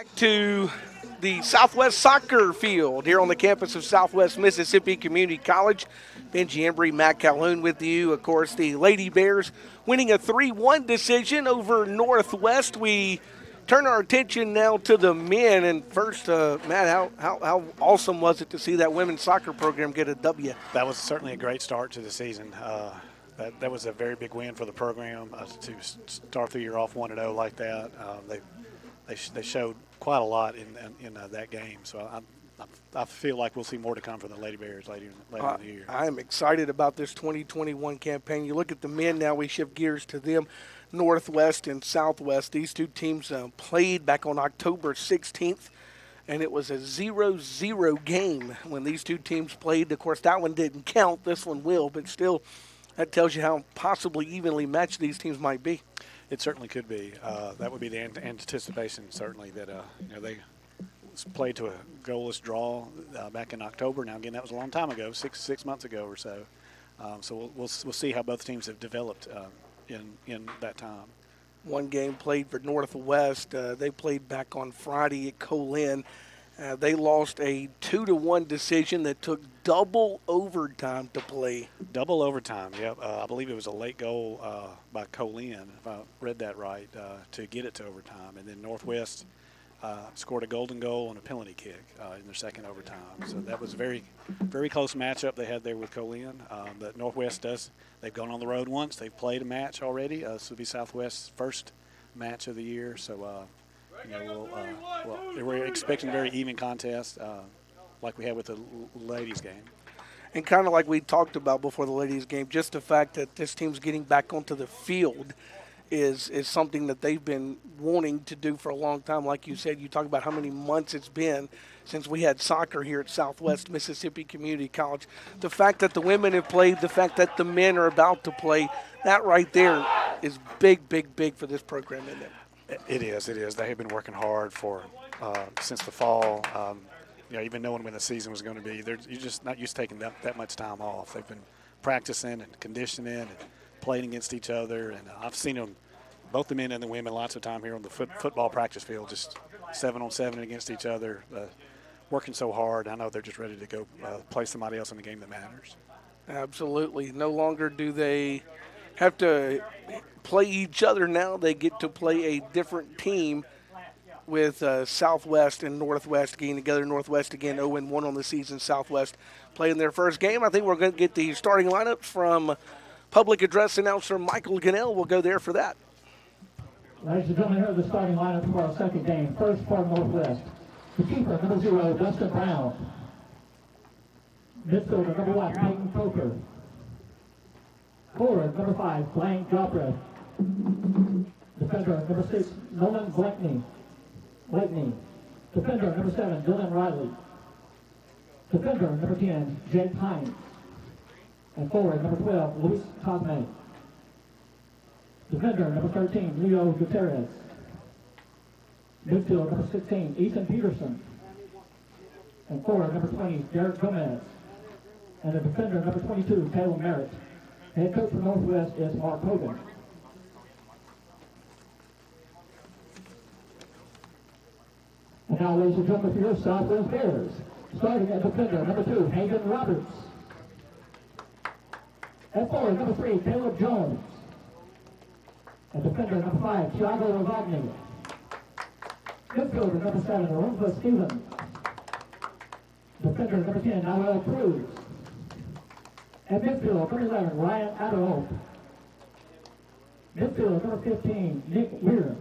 Back to the Southwest Soccer Field here on the campus of Southwest Mississippi Community College. Benji Embry, Matt Calhoun with you. Of course, the Lady Bears winning a 3-1 decision over Northwest. We turn our attention now to the men. And first, Matt, how awesome was it to see that women's soccer program get a W? That was certainly a great start to the season. That was a very big win for the program to start the year off 1-0 like that. They showed quite a lot in that game. So I feel like we'll see more to come from the Lady Bears later in the year. I am excited about this 2021 campaign. You look at the men now, we shift gears to them. Northwest and Southwest, these two teams played back on October 16th, and it was a 0-0 game when these two teams played. Of course, that one didn't count. This one will, but still, that tells you how possibly evenly matched these teams might be. It certainly could be. That would be the anticipation, certainly, that they played to a goalless draw back in October. Now, again, that was a long time ago, six months ago or so. So we'll see how both teams have developed in that time. One game played for Northwest. They played back on Friday at Colin. They lost a 2-1 decision that took double overtime to play. Double overtime, yep. I believe it was a late goal by Colin, if I read that right, to get it to overtime. And then Northwest scored a golden goal and a penalty kick in their second overtime. So that was a very, very close matchup they had there with Colin. But Northwest they've gone on the road once. They've played a match already. This will be Southwest's first match of the year. So, we're expecting a very even contest like we had with the ladies' game. And kind of like we talked about before the ladies' game, just the fact that this team's getting back onto the field is something that they've been wanting to do for a long time. Like you said, you talk about how many months it's been since we had soccer here at Southwest Mississippi Community College. The fact that the women have played, the fact that the men are about to play, that right there is big, big, big for this program, isn't it? It is. They have been working hard since the fall. Even knowing when the season was going to be, you're just not used to taking that much time off. They've been practicing and conditioning and playing against each other. And I've seen them, both the men and the women, lots of time here on the football practice field, just 7-on-7 against each other, working so hard. I know they're just ready to go play somebody else in the game that matters. Absolutely. No longer do they have to play each other now. They get to play a different team with Southwest and Northwest getting together. Northwest again 0-1 on the season. Southwest playing their first game. I think we're going to get the starting lineups from public address announcer Michael Gunnell. We'll go there for that. Ladies and gentlemen, here are the starting lineup for our second game. First for Northwest. The keeper, number 0, Dustin Brown. Midfielder, number 1, Peyton Coker. Forward, number 5, Blaine Jobreth. Defender, number 6, Nolan Blakeney. Defender, number 7, Dylan Riley. Defender, number 10, Jake Hines. And forward, number 12, Luis Cosme. Defender, number 13, Leo Gutierrez. Midfield, number 16, Ethan Peterson. And forward, number 20, Derek Gomez. And the defender, number 22, Taylor Merritt. Head coach for Northwest is Mark Hogan. And now, ladies and gentlemen, for your Southwest Bears. Starting at defender, number 2, Hayden Roberts. At forward, number 3, Caleb Jones. And defender, number 5, Thiago Rovagni. Midfielder, number 7, Arunva Stevens. Defender, number 10, Noel Cruz. At midfield, number 11, Ryan Adderhope. Midfield, number 15, Nick Weir.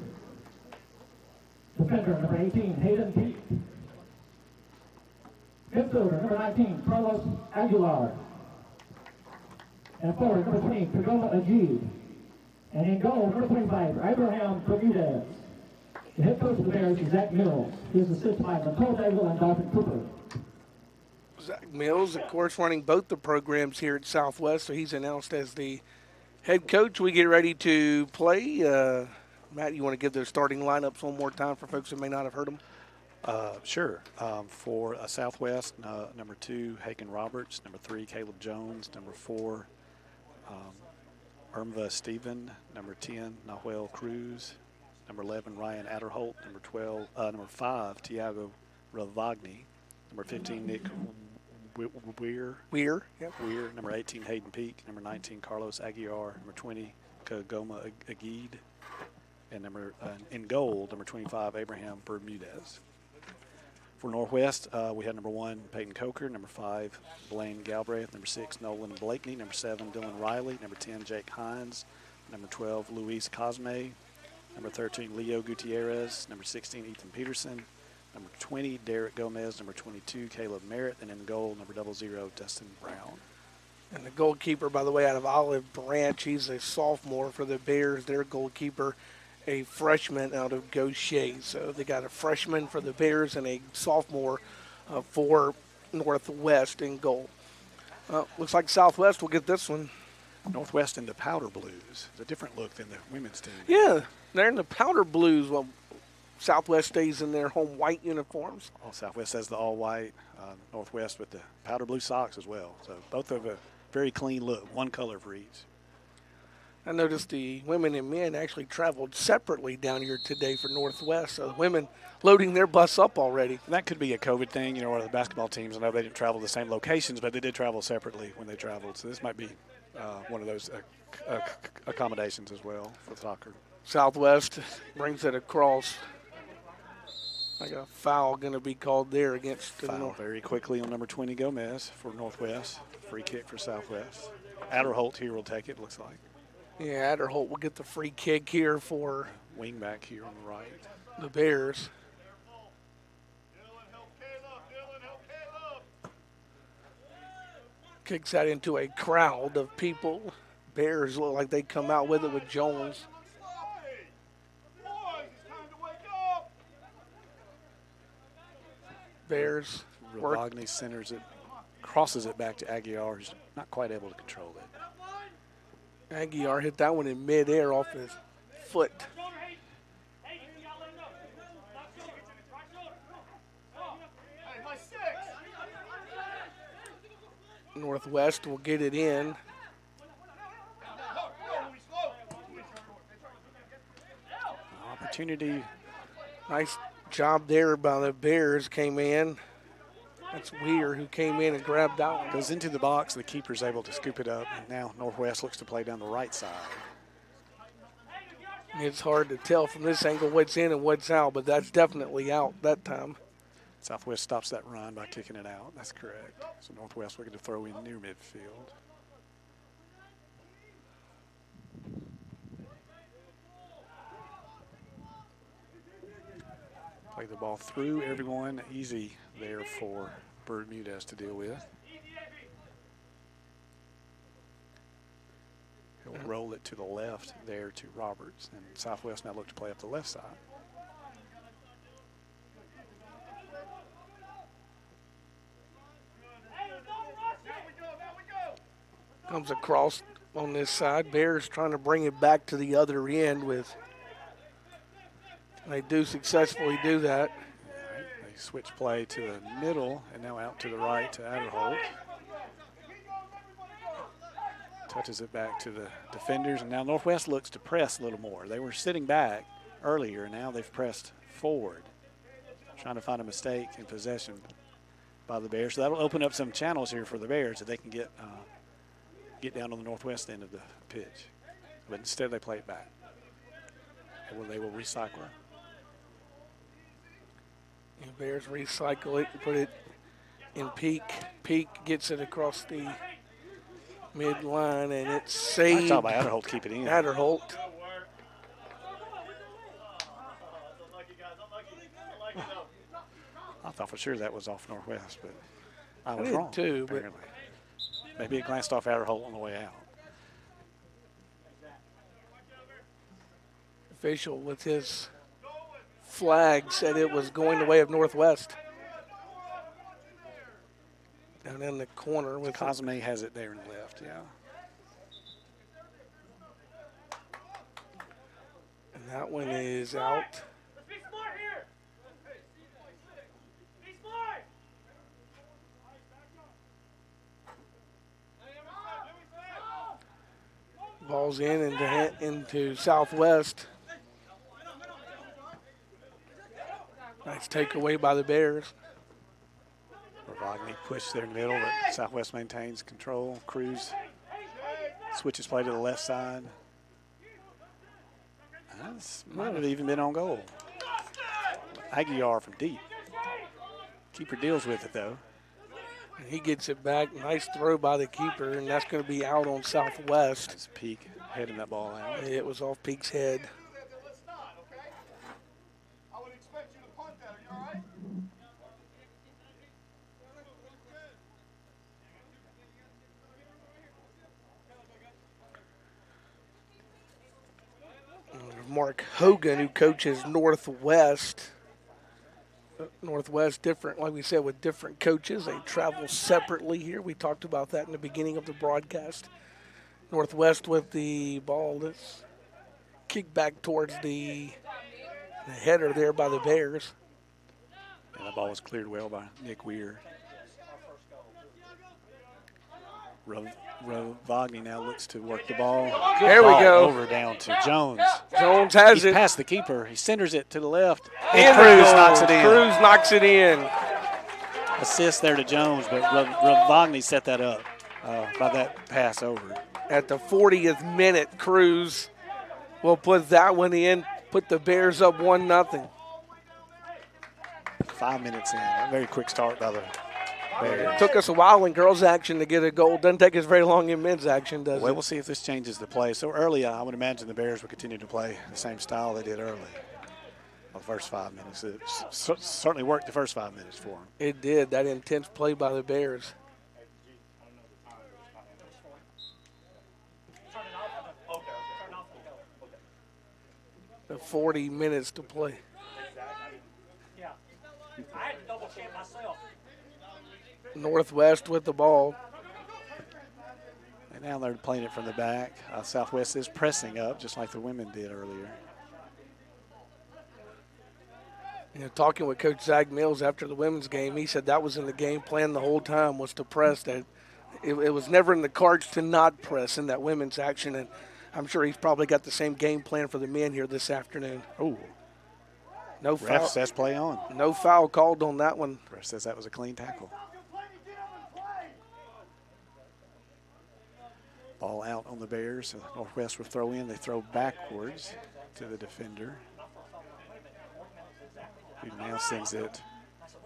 Defender, number 18, Hayden Peake. Midfielder, number 19, Carlos Aguilar. And forward, number 20, Pagola Ajib. And in goal, number 25, Abraham Bermudez. The head coach of the Bears is Zach Mills. He is assisted by Nicole Daigle and Dalton Cooper. Zach Mills, of course, running both the programs here at Southwest, so he's announced as the head coach. We get ready to play. Matt, you want to give those starting lineups one more time for folks who may not have heard them? Sure. For Southwest, number 2, Haken Roberts. Number 3, Caleb Jones. Number 4, Irmva Stephen. Number 10, Nahuel Cruz. Number 11, Ryan Adderholt. Number 5, Tiago Ravagni. Number 15, Nick Weir. Yep. Weir. Number 18, Hayden Peak. Number 19, Carlos Aguiar. Number 20, Kagoma Agid. And in goal, number 25, Abraham Bermudez. For Northwest, we had number 1, Peyton Coker. Number 5, Blaine Galbraith. Number 6, Nolan Blakeney. Number 7, Dylan Riley. Number 10, Jake Hines. Number 12, Luis Cosme. Number 13, Leo Gutierrez. Number 16, Ethan Peterson. Number 20, Derek Gomez. Number 22, Caleb Merritt. And in goal, number 00, Dustin Brown. And the goalkeeper, by the way, out of Olive Branch, he's a sophomore for the Bears. Their goalkeeper, a freshman out of Gaucher. So they got a freshman for the Bears and a sophomore for Northwest in goal. Looks like Southwest will get this one. Northwest in the powder blues. It's a different look than the women's team. Yeah, they're in the powder blues while Southwest stays in their home white uniforms. Southwest has the all-white, Northwest with the powder blue socks as well. So both have a very clean look, one color for each. I noticed the women and men actually traveled separately down here today for Northwest. So the women loading their bus up already. And that could be a COVID thing, or the basketball teams. I know they didn't travel to the same locations, but they did travel separately when they traveled. So this might be one of those accommodations as well for soccer. Southwest brings it across. Like a foul going to be called there against the Foul very quickly on number 20, Gomez for Northwest. Free kick for Southwest. Adderholt here will take it, looks like. Yeah, Adderholt will get the free kick here for Wingback here on the right. the Bears. Kicks that into a crowd of people. Bears look like they come out with it with Jones. Bears work. Ravagni centers it, crosses it back to Aguiar, who's not quite able to control it. Aguiar hit that one in midair off his foot. Northwest will get it in. Opportunity. Nice job there by the Bears. Came in. That's Weir who came in and grabbed that one. Goes into the box. The keeper's able to scoop it up. And now Northwest looks to play down the right side. It's hard to tell from this angle what's in and what's out, but that's definitely out that time. Southwest stops that run by kicking it out. That's correct. So Northwest looking to throw in near midfield. Play the ball through everyone. Easy there for Bermudez to deal with. He'll roll it to the left there to Roberts. And Southwest now look to play up the left side. Comes across on this side. Bears trying to bring it back to the other end with. They do successfully do that. Right. They switch play to the middle and now out to the right to Adderholt. Touches it back to the defenders, and now Northwest looks to press a little more. They were sitting back earlier, and now they've pressed forward, trying to find a mistake in possession by the Bears. So that'll open up some channels here for the Bears that they can get down on the Northwest end of the pitch. But instead they play it back. They will recycle. The Bears recycle it and put it in Peak. Peak gets it across the midline, and it's saved. I thought by Adderholt to keep it in. Adderholt. I thought for sure that was off Northwest, but I was did wrong. too, but apparently. Maybe it glanced off Adderholt on the way out. Official with his flag said it was going the way of Northwest. Down in the corner with Cosme has it there in the left, yeah. And that one is out. Ball's in into Southwest. Nice takeaway by the Bears. Wagner pushed there in the middle, but Southwest maintains control. Cruz switches play to the left side. That might have even been on goal. Aguiar from deep. Keeper deals with it, though. And he gets it back. Nice throw by the keeper, and that's going to be out on Southwest. That's Peak heading that ball out. It was off Peak's head. Mark Hogan, who coaches Northwest. Northwest, different, like we said, with different coaches. They travel separately here. We talked about that in the beginning of the broadcast. Northwest with the ball that's kicked back towards the header there by the Bears. And the ball was cleared well by Nick Weir. Wagner now looks to work the ball. There we go. Over down to Jones. Jones has He's it. past the keeper. He centers it to the left. And Cruz knocks it in. Cruz knocks it in. Assist there to Jones, but Wagner set that up by that pass over. At the 40th minute, Cruz will put that one in, put the Bears up 1-0. 5 minutes in. A very quick start by the Bears. It took us a while in girls' action to get a goal. Doesn't take us very long in men's action, does Well, it? we'll see if this changes the play. So early, I would imagine the Bears will continue to play the same style they did early. The first 5 minutes. It certainly worked the first 5 minutes for them. It did, that intense play by the Bears. The 40 minutes to play. Northwest with the ball. And now they're playing it from the back. Southwest is pressing up, just like the women did earlier. You know, talking with Coach Zach Mills after the women's game, he said that was in the game plan the whole time, was to press. That it was never in the cards to not press in that women's action, and I'm sure he's probably got the same game plan for the men here this afternoon. Oh, no foul. ref says play on. No foul called on that one. Ref says that was a clean tackle. Ball out on the Bears. So Northwest will throw in. They throw backwards to the defender, who now sends it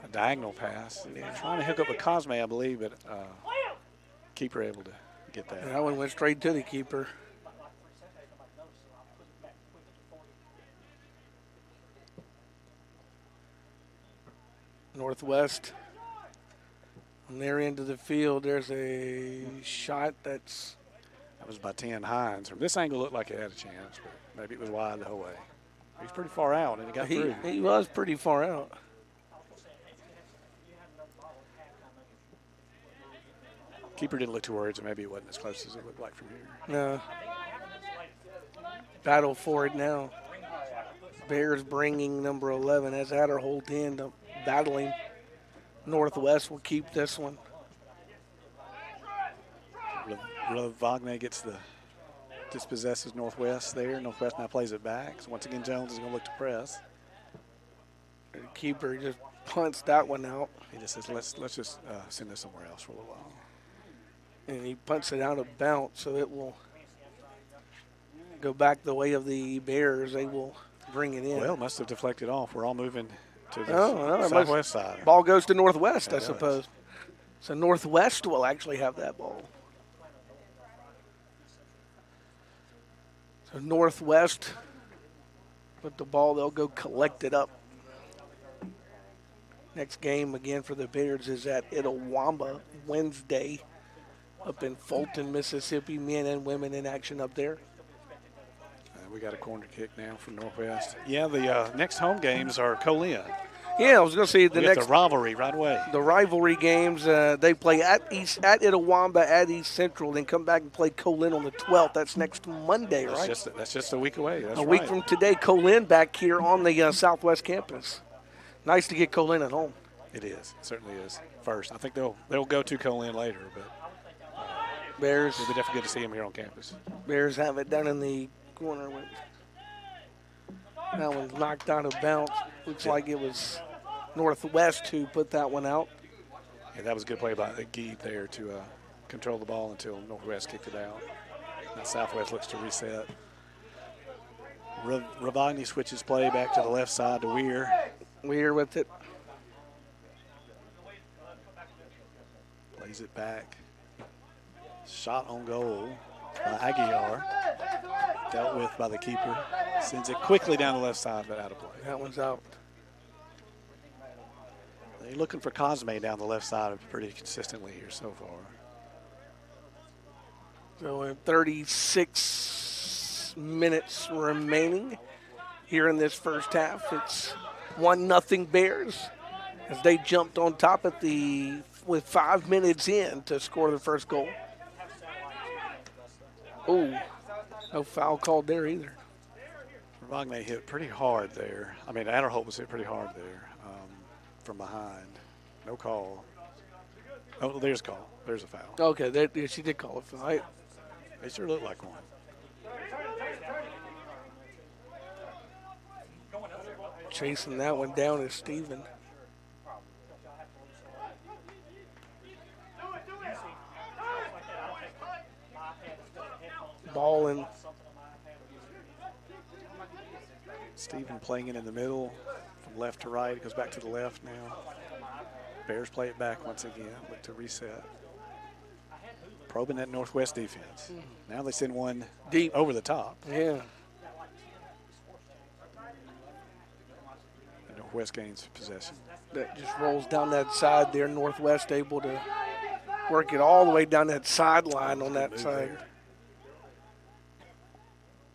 a diagonal pass. Trying to hook up with Cosme, I believe, but keeper able to get that. And that one went straight to the keeper. Northwest on their end of the field. There's a shot that's. That was by 10 Hines. From this angle, looked like it had a chance, but maybe it was wide the whole way. He's pretty far out, and he got through. He was pretty far out. Keeper didn't look too worried, so maybe it wasn't as close as it looked like from here. No. Battle for it now. Bears bringing number 11 as Adderholt in to battling. Northwest will keep this one. Wagner dispossesses Northwest there. Northwest now plays it back. So once again, Jones is going to look to press. The keeper just punts that one out. He just says, let's just send this somewhere else for a little while. And he punts it out of bounds, so it will go back the way of the Bears. They will bring it in. Well, must have deflected off. We're all moving to the southwest side. Ball goes to Northwest, I It suppose. So Northwest will actually have that ball. So Northwest with the ball, they'll go collect it up. Next game again for the Bears is at Itawamba Wednesday up in Fulton, Mississippi. Men and women in action up there. We got a corner kick now from Northwest. Yeah, the next home games are Colin. Yeah, I was going to say the rivalry right away. The rivalry games, they play at Itawamba, at East Central, then come back and play Colin on the 12th. That's next Monday, right? That's just a week away. That's a week from today, Colin back here on the Southwest campus. Nice to get Colin at home. It is. It certainly is. First, I think they'll go to Colin later, but Bears. it'll be definitely good to see them here on campus. Bears have it down in the corner. That one's knocked out of bounds. Looks like it was Northwest who put that one out. Yeah, that was a good play by the Geed there to control the ball until Northwest kicked it out. Now Southwest looks to reset. Ravagni switches play back to the left side to Weir. Weir with it. Plays it back. Shot on goal by Aguilar. Dealt with by the keeper. Sends it quickly down the left side, but out of play. That one's out. They're looking for Cosme down the left side pretty consistently here so far. So in 36 minutes remaining here in this first half, it's 1-0 Bears as they jumped on top with 5 minutes in to score the first goal. Ooh, no foul called there either. Ravagni hit pretty hard there. I mean, Adderholt was hit pretty hard there from behind. No call. Oh, there's a call. There's a foul. Okay, she did call a foul. They sure look like one. Chasing that one down is Steven. Ball in. Steven playing it in the middle from left to right. It goes back to the left now. Bears play it back once again. Look to reset. Probing that Northwest defense. Now they send one deep over the top. Yeah. And Northwest gains possession. That just rolls down that side there. Northwest able to work it all the way down that sideline on that side. There.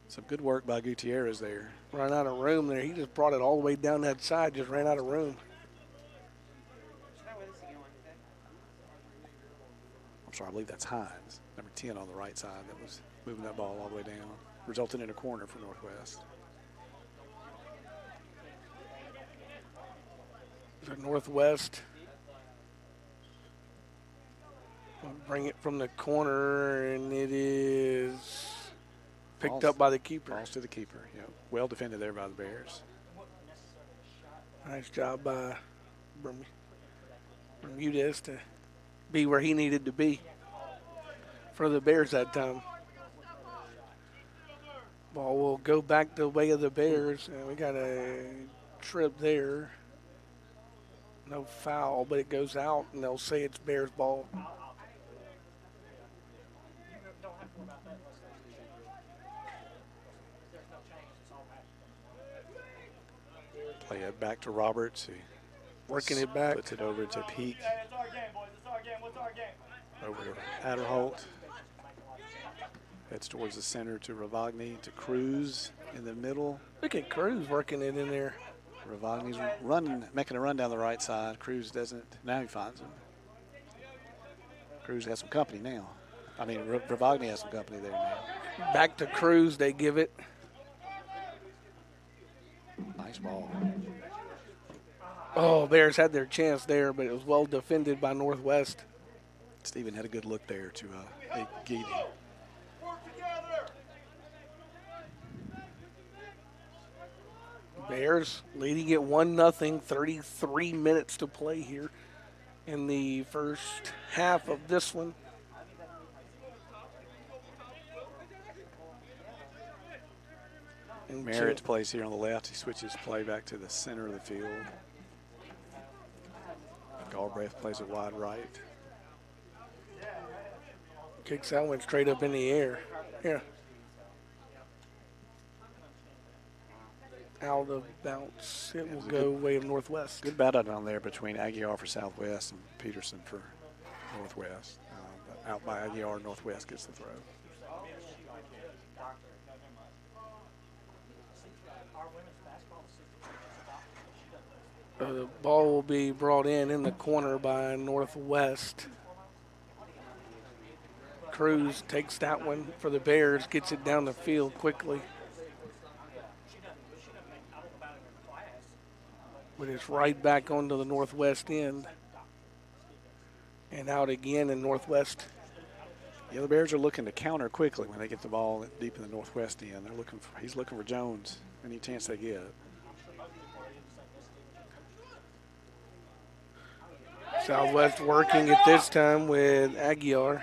Some good work by Gutierrez there. Ran out of room there. He just brought it all the way down that side, just ran out of room. I'm sorry, I believe that's Hines, number 10 on the right side that was moving that ball all the way down, resulting in a corner for Northwest. So Northwest will bring it from the corner, and it is picked up by the keeper. Balls to the keeper, yeah. Well defended there by the Bears. Nice job by Bermudez to be where he needed to be for the Bears that time. Ball will go back the way of the Bears, and we got a trip there. No foul, but it goes out, and they'll say it's Bears ball. Play it back to Roberts. He working it back. Puts it over to Peak. Over to Adderholt. Heads towards the center to Ravagni, to Cruz in the middle. Look at Cruz working it in there. Ravagni's making a run down the right side. Cruz doesn't. Now he finds him. Cruz has some company now. I mean, Ravagni has some company there now. Back to Cruz, they give it. Nice ball. Oh, Bears had their chance there, but it was well defended by Northwest. Steven had a good look there to Geedy. Bears leading it 1-0, 33 minutes to play here in the first half of this one. Merritt plays here on the left. He switches play back to the center of the field. Galbraith plays it wide right. Kicks that one straight up in the air. Yeah. Out of bounce. It will go way of Northwest. Good battle down there between Aguilar for Southwest and Peterson for Northwest. But out by Aguilar, Northwest gets the throw. The ball will be brought in the corner by Northwest. Cruz takes that one for the Bears, gets it down the field quickly. But it's right back onto the Northwest end. And out again in Northwest. Yeah, the Bears are looking to counter quickly when they get the ball deep in the Northwest end. He's looking for Jones any chance they get. Southwest working it this time with Aguiar.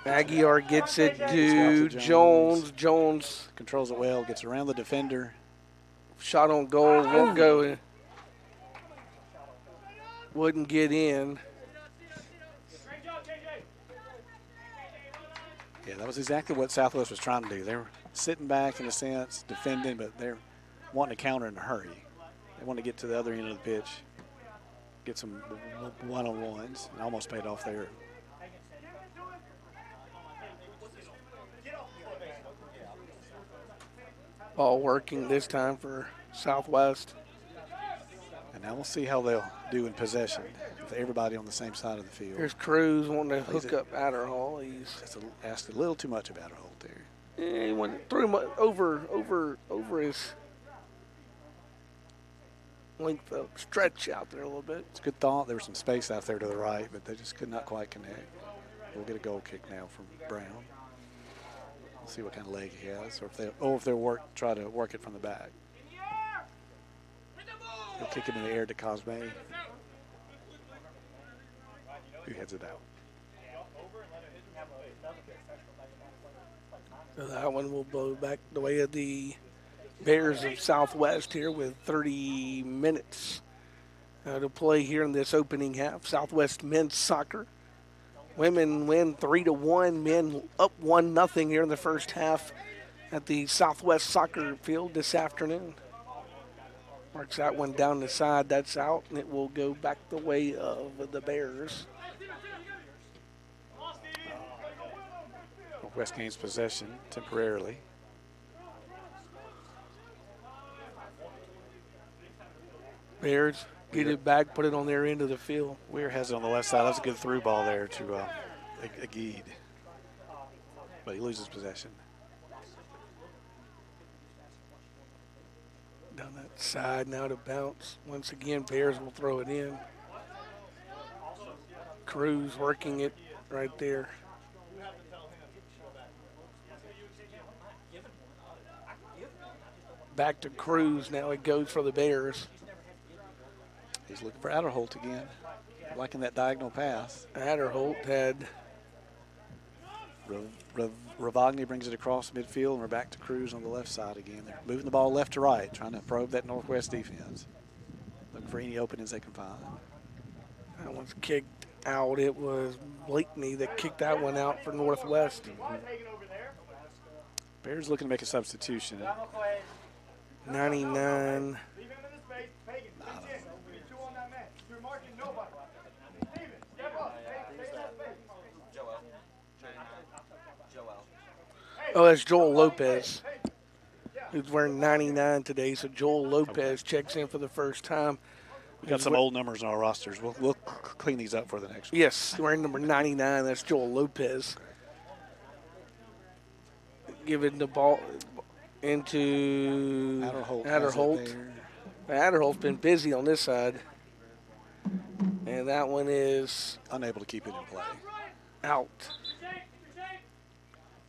Aguiar gets it to Jones. Jones controls it well, gets around the defender. Shot on goal, won't go. Wouldn't get in. Yeah, that was exactly what Southwest was trying to do. They were sitting back in a sense, defending, but they're wanting to counter in a hurry. They want to get to the other end of the pitch, get some one-on-ones, and almost paid off there. Ball working this time for Southwest. And now we'll see how they'll do in possession with everybody on the same side of the field. Here's Cruz wanting to hook up Adderhall. He's asked a little too much of Adderhall there. Yeah, he went threw him over his length of stretch out there a little bit. It's a good thought. There was some space out there to the right, but they just could not quite connect. We'll get a goal kick now from Brown. We'll see what kind of leg he has, or if they'll try to work it from the back. He'll kick it in the air to Cosme, who heads it out. So that one will blow back the way of the Bears of Southwest here with 30 minutes to play here in this opening half. Southwest men's soccer. Women win 3-1. Men up 1-0 here in the first half at the Southwest soccer field this afternoon. Marks that one down the side. That's out, and it will go back the way of the Bears. West gains possession temporarily. Bears get it back, put it on their end of the field. Weir has it on the left side. That's a good through ball there to Aguid. But he loses possession. Down that side now to bounce. Once again, Bears will throw it in. Cruz working it right there. Back to Cruz. Now it goes for the Bears. He's looking for Adderholt again. Liking that diagonal pass. Adderholt had. Ravagni brings it across midfield, and we're back to Cruz on the left side again. They're moving the ball left to right, trying to probe that Northwest defense. Looking for any openings they can find. That one's kicked out. It was Blakeney that kicked that one out for Northwest. Bears looking to make a substitution. 99. Oh, that's Joel Lopez, who's wearing 99 today. So Joel Lopez checks in for the first time. We got some old numbers on our rosters. We'll clean these up for the next one. Yes, wearing number 99. That's Joel Lopez. Giving the ball into Adderholt. Adderholt's been busy on this side. And that one is unable to keep it in play. Out.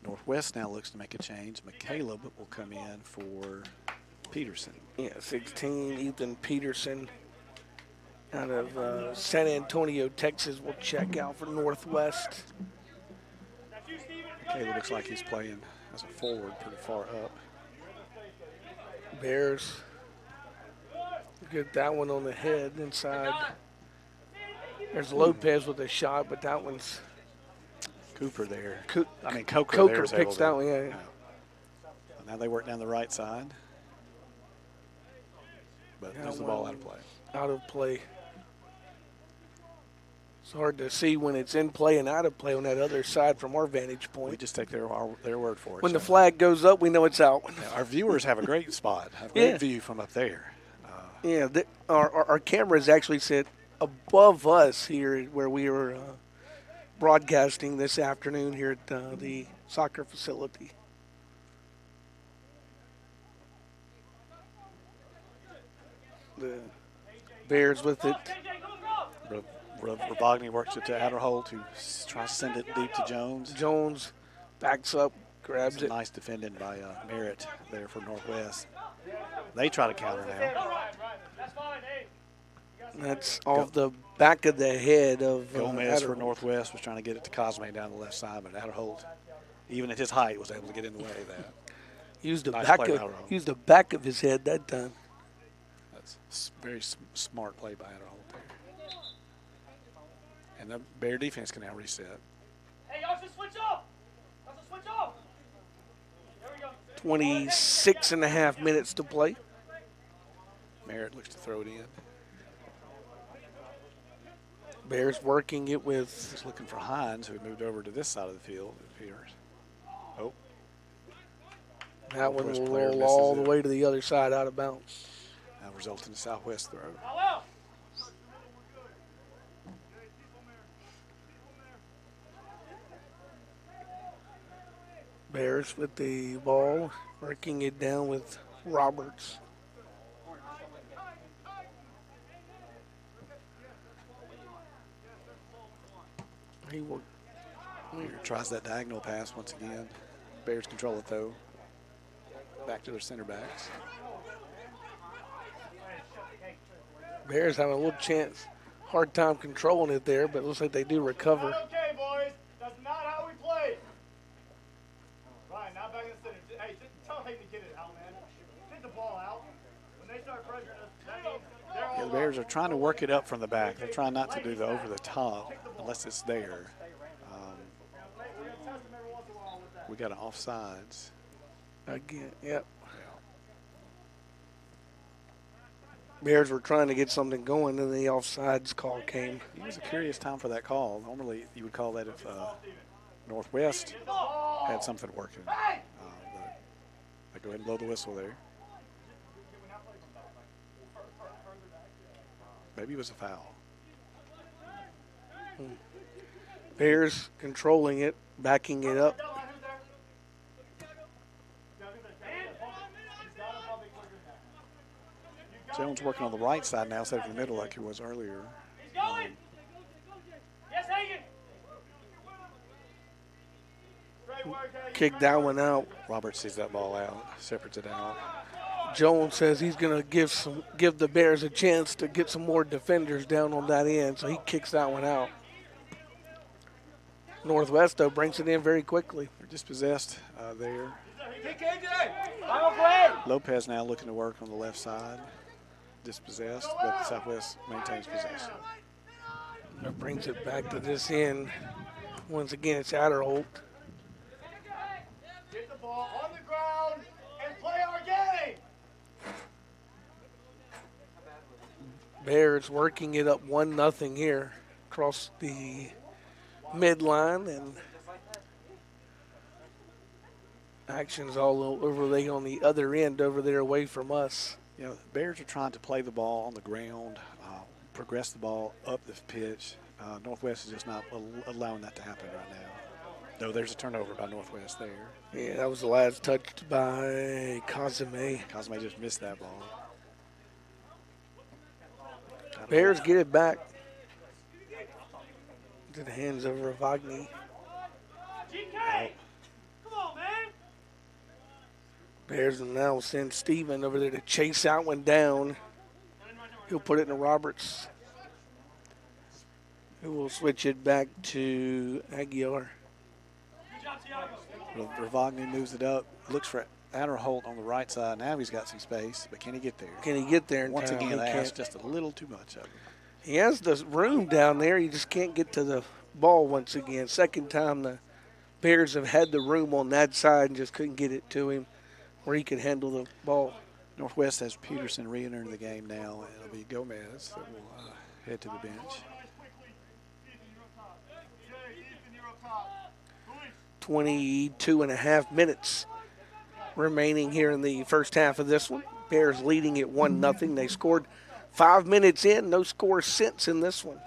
Northwest now looks to make a change. McCaleb will come in for Peterson. Yeah, 16, Ethan Peterson out of San Antonio, Texas, will check out for Northwest. McCaleb looks like he's playing as a forward pretty far up. Bears get that one on the head inside. There's Lopez with a shot, but that one's Cooper there. Coker picks that one, yeah. Now they work down the right side. But there's the ball out of play. Out of play. It's hard to see when it's in play and out of play on that other side from our vantage point. We just take their word for it. When the flag goes up, we know it's out. Yeah, our viewers have a great spot, have a great view from up there. Our cameras actually sit above us here where we were broadcasting this afternoon here at the soccer facility. The Bears with it. Ravagni works it to Adderholt, who tries to send it deep to Jones. Jones backs up, grabs it. Nice defending by Merritt there for Northwest. They try to counter now. That's off the back of the head of Gomez for Adderholt. Northwest was trying to get it to Cosme down the left side, but Adderholt, even at his height, was able to get in the way of that. Used the Nice back play by of Adderholt. used the back of his head that time. That's very smart play by Adderholt there. And the Bear defense can now reset. Hey, y'all should switch off. Y'all should switch off. There we go. 26 and a half minutes to play. Merritt looks to throw it in. Bears working it with He's looking for Hines, who had moved over to this side of the field, it appears. Oh, that one Northwest will player roll misses all the it. way to the other side out of bounds. that results in a Southwest throw. Hello. Bears with the ball, working it down with Roberts. He will Here tries that diagonal pass once again. Bears control it though. Back to their center backs. Bears having a little chance, hard time controlling it there, but it looks like they do recover. Not okay, boys. That's not how we play. Ryan, now back in the center. Hey, just tell Hayden to get it out, man. Get the ball out. When they start pressuring us, that means they're all Yeah, the Bears are trying to work it up from the back. They're trying not to do the over the top unless it's there. We got an offsides. Again, yep. Bears were trying to get something going, and the offsides call came. It was a curious time for that call. Normally, you would call that if Northwest had something working. But they go ahead and blow the whistle there. Maybe it was a foul. Bears controlling it, backing it up. Jones working on the right side now instead of the middle like he was earlier. He's going. Yes, Hagen. Great work, Hagen. Kick that one out. Roberts sees that ball out, separates it out. Jones says he's going to give the Bears a chance to get some more defenders down on that end, so he kicks that one out. Northwest, though, brings it in very quickly. They're dispossessed there. Kick KJ. Lopez now looking to work on the left side. Dispossessed, but Southwest maintains possession. That brings it back to this end. Once again, it's Adderholt. Get the ball on the ground and play our game. Bears working it up 1-0 here across the midline, and action's all over there on the other end over there away from us. You know, the Bears are trying to play the ball on the ground, progress the ball up the pitch. Northwest is just not allowing that to happen right now. Though there's a turnover by Northwest there. Yeah, that was the last touched by Cosme. Cosme just missed that ball. Bears get it back to the hands of Ravagni. GK. Come on, man. Bears will now send Steven over there to chase that one down. He'll put it in Roberts, who will switch it back to Aguiar. Ravagni moves it up, looks for Adderholt on the right side. Now he's got some space, but can he get there? Can he get there in Once time? again, He that's can't. just a little too much of it. He has the room down there. He just can't get to the ball once again. Second time the Bears have had the room on that side and just couldn't get it to him where he could handle the ball. Northwest has Peterson re-entering the game now, and it'll be Gomez that will head to the bench. 22 and a half minutes remaining here in the first half of this one. Bears leading at 1-0. They scored 5 minutes in, no score since in this one.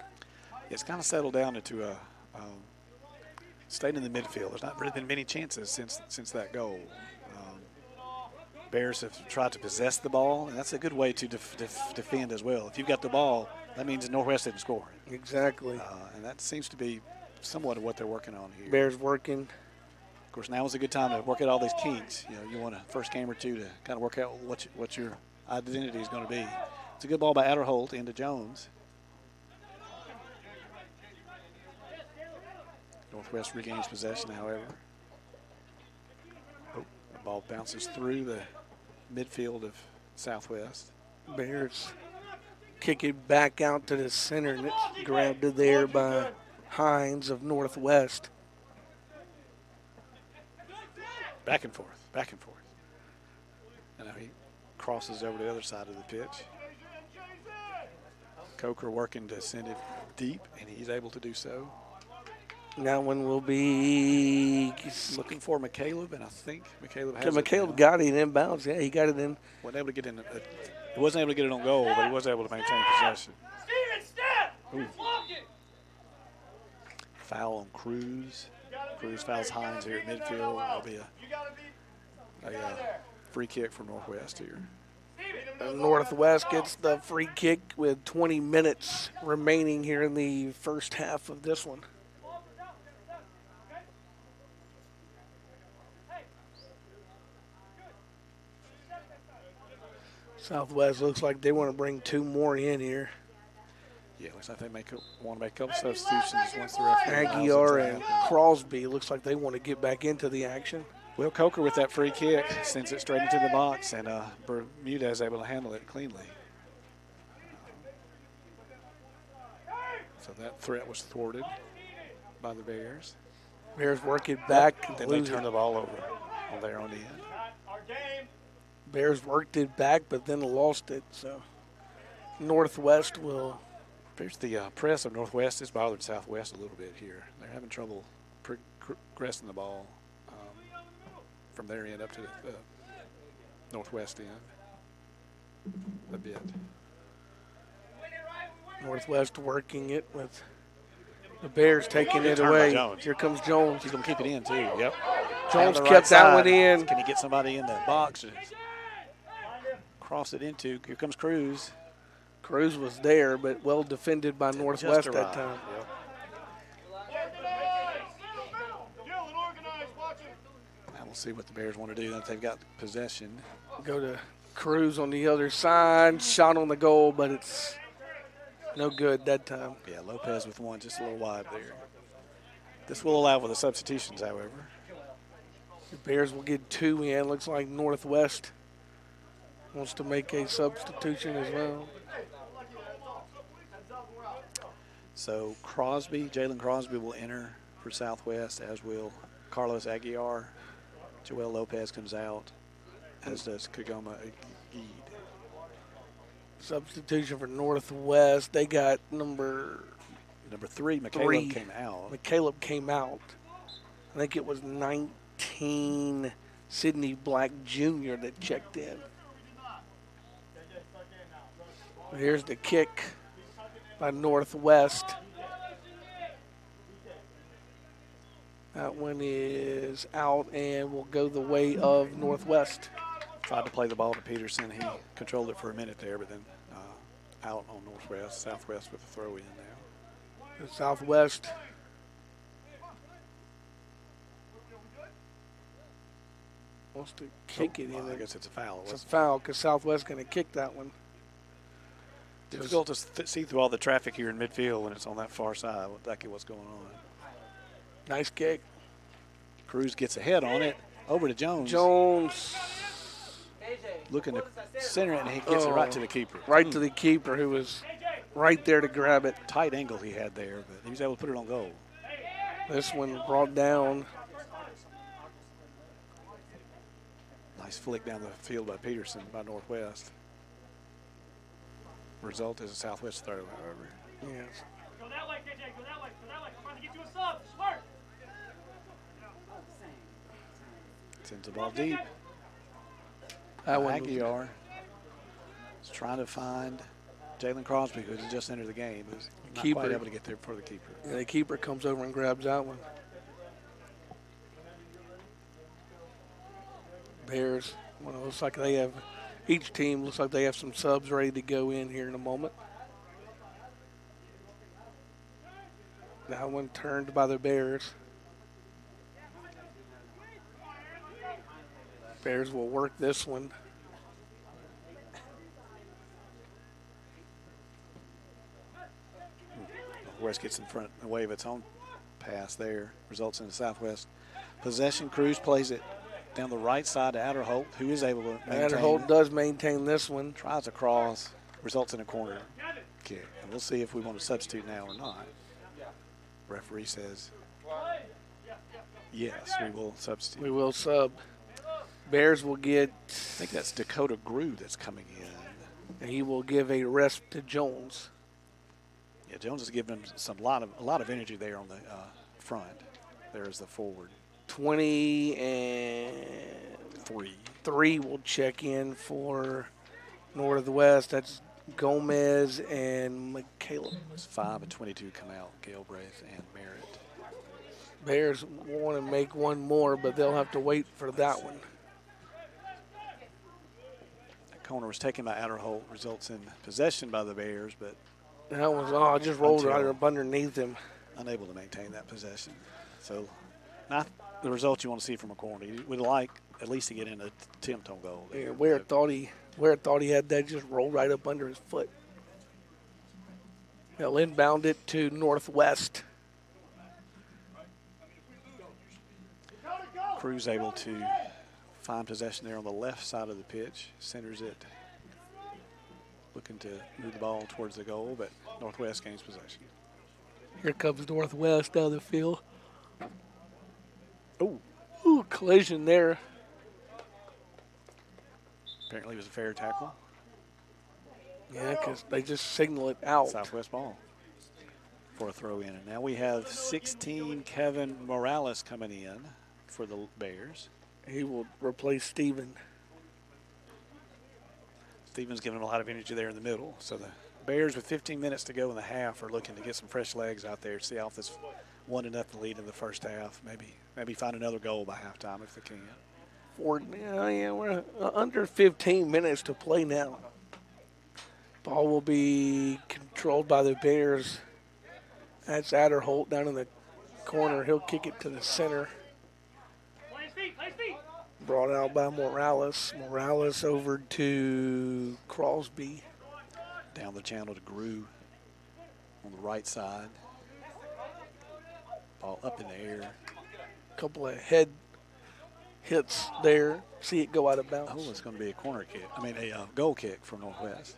It's kind of settled down into a staying in the midfield. There's not really been many chances since that goal. Bears have tried to possess the ball, and that's a good way to defend as well. If you've got the ball, that means Northwest didn't score. Exactly. And that seems to be somewhat of what they're working on here. Bears working. Of course, now is a good time to work out all these kinks. You know, you want a first game or two to kind of work out what your identity is going to be. It's a good ball by Adderholt into Jones. Northwest regains possession, however. Oh, the ball bounces through the midfield of Southwest. Bears kick it back out to the center, and it's grabbed there by Hines of Northwest. Back and forth, back and forth. And now he crosses over to the other side of the pitch. Coker working to send it deep, and he's able to do so. That one will be Looking for McCaleb, and I think McCaleb has McCaleb it. got it inbounds. Yeah, he got it in. Wasn't able to get in. He wasn't able to get it on goal, but he was able to maintain possession. Ooh. Foul on Cruz. Cruz fouls Hines here at midfield. That'll be a free kick from Northwest here. Northwest gets the free kick with 20 minutes remaining here in the first half of this one. Southwest looks like they want to bring 2 more in here. Yeah, looks like they want to make a couple substitutions once the referee allows Aguiar it to and happen. Crosby looks like they want to get back into the action. Will Coker with that free kick sends it straight into the box, and Bermuda is able to handle it cleanly. So that threat was thwarted by the Bears. Bears work it back. Then they turn the ball over on their own end. Bears worked it back, but then lost it. So Northwest will. Appears the press of Northwest has bothered Southwest a little bit here. They're having trouble progressing the ball from their end up to the Northwest end a bit. Northwest working it with the Bears taking it Turn by away. Jones. Here comes Jones. He's going to keep it in, too. Yep. Jones Down the kept right that one side. in. Can he get somebody in the box and cross it into? Here comes Cruz. Cruz was there, but well defended by Northwest Just that arrived. time. Yep. Now we'll see what the Bears want to do. Now that they've got possession. Go to Cruz on the other side. Shot on the goal, but it's no good that time. Yeah, Lopez with one just a little wide there. This will allow for the substitutions, however. The Bears will get 2 in. Looks like Northwest wants to make a substitution as well. So Jalen Crosby will enter for Southwest, as will Carlos Aguiar. Joel Lopez comes out, as does Kagoma Agid. Substitution for Northwest. They got number 3, McCaleb came out. McCaleb came out. I think it was 19 Sidney Black Jr. that checked in. Here's the kick by Northwest. That one is out and will go the way of Northwest. Tried to play the ball to Peterson. He controlled it for a minute there, but then out on Northwest. Southwest with a throw in now. The Southwest wants to kick it in. I guess it's a foul. It's a foul because Southwest going to kick that one. Difficult to see through all the traffic here in midfield when it's on that far side. Exactly what's going on. Nice kick. Cruz gets ahead on it. Over to Jones. Jones Looking to center it, and he gets it right to the keeper. right to the keeper, who was right there to grab it. Tight angle he had there, but he was able to put it on goal. This one brought down. Nice flick down the field by Peterson by Northwest. Result is a Southwest throw, however. Yes. Go that way, KJ. Go that way. Go that way. I'm trying to get you a sub. Smart. Sends the ball deep. That one was- Aguiar is trying to find Jalen Crosby, who has just entered the game. Who's not Keeper. quite able to get there for the keeper. and the keeper comes over and grabs that one. Bears, well, it looks like they have, each team looks like they have some subs ready to go in here in a moment. That one turned by the Bears. Bears will work this one. West gets in front in the way of its own pass there. Results in a Southwest possession. Cruz plays it down the right side to Adderholt, who is able to maintain Adderholt it. does maintain this one. Tries a cross, results in a corner kick. And we'll see if we want to substitute now or not. Referee says yes, we will substitute. We will sub. Bears will get, I think that's Dakota Grew that's coming in. and he will give a rest to Jones. Yeah, Jones has given him a lot of energy there on the front. There is the forward. 20 and 3 will check in for Northwest. That's Gomez and McCaleb. It's 5 and 22 come out, Galbraith and Merritt. Bears want to make one more, but they'll have to wait for that one. That corner was taken by Adderholt, results in possession by the Bears, but That was, just rolled right up underneath him. unable to maintain that possession. So not the result you want to see from a corner. You would like at least to get in an attempt on goal. Yeah, Ware thought he had that, just rolled right up under his foot. They'll inbound it to Northwest. Cruz able to find possession there on the left side of the pitch, centers it, looking to move the ball towards the goal, but Northwest gains possession. Here comes Northwest down the field. Ooh, collision there. Apparently it was a fair tackle. Yeah, because they just signal it out. Southwest ball for a throw in. And now we have 16 Kevin Morales coming in for the Bears. He will replace Steven. Steven's giving him a lot of energy there in the middle. So the Bears, with 15 minutes to go in the half, are looking to get some fresh legs out there, see off this 1-0 lead in the first half. Maybe find another goal by halftime if they can. We're under 15 minutes to play now. Ball will be controlled by the Bears. That's Adderholt down in the corner. He'll kick it to the center. Brought out by Morales. Morales over to Crosby. Down the channel to Grew on the right side. Ball up in the air. Couple of head hits there. See it go out of bounds. Oh, it's going to be a corner kick. A goal kick for Northwest.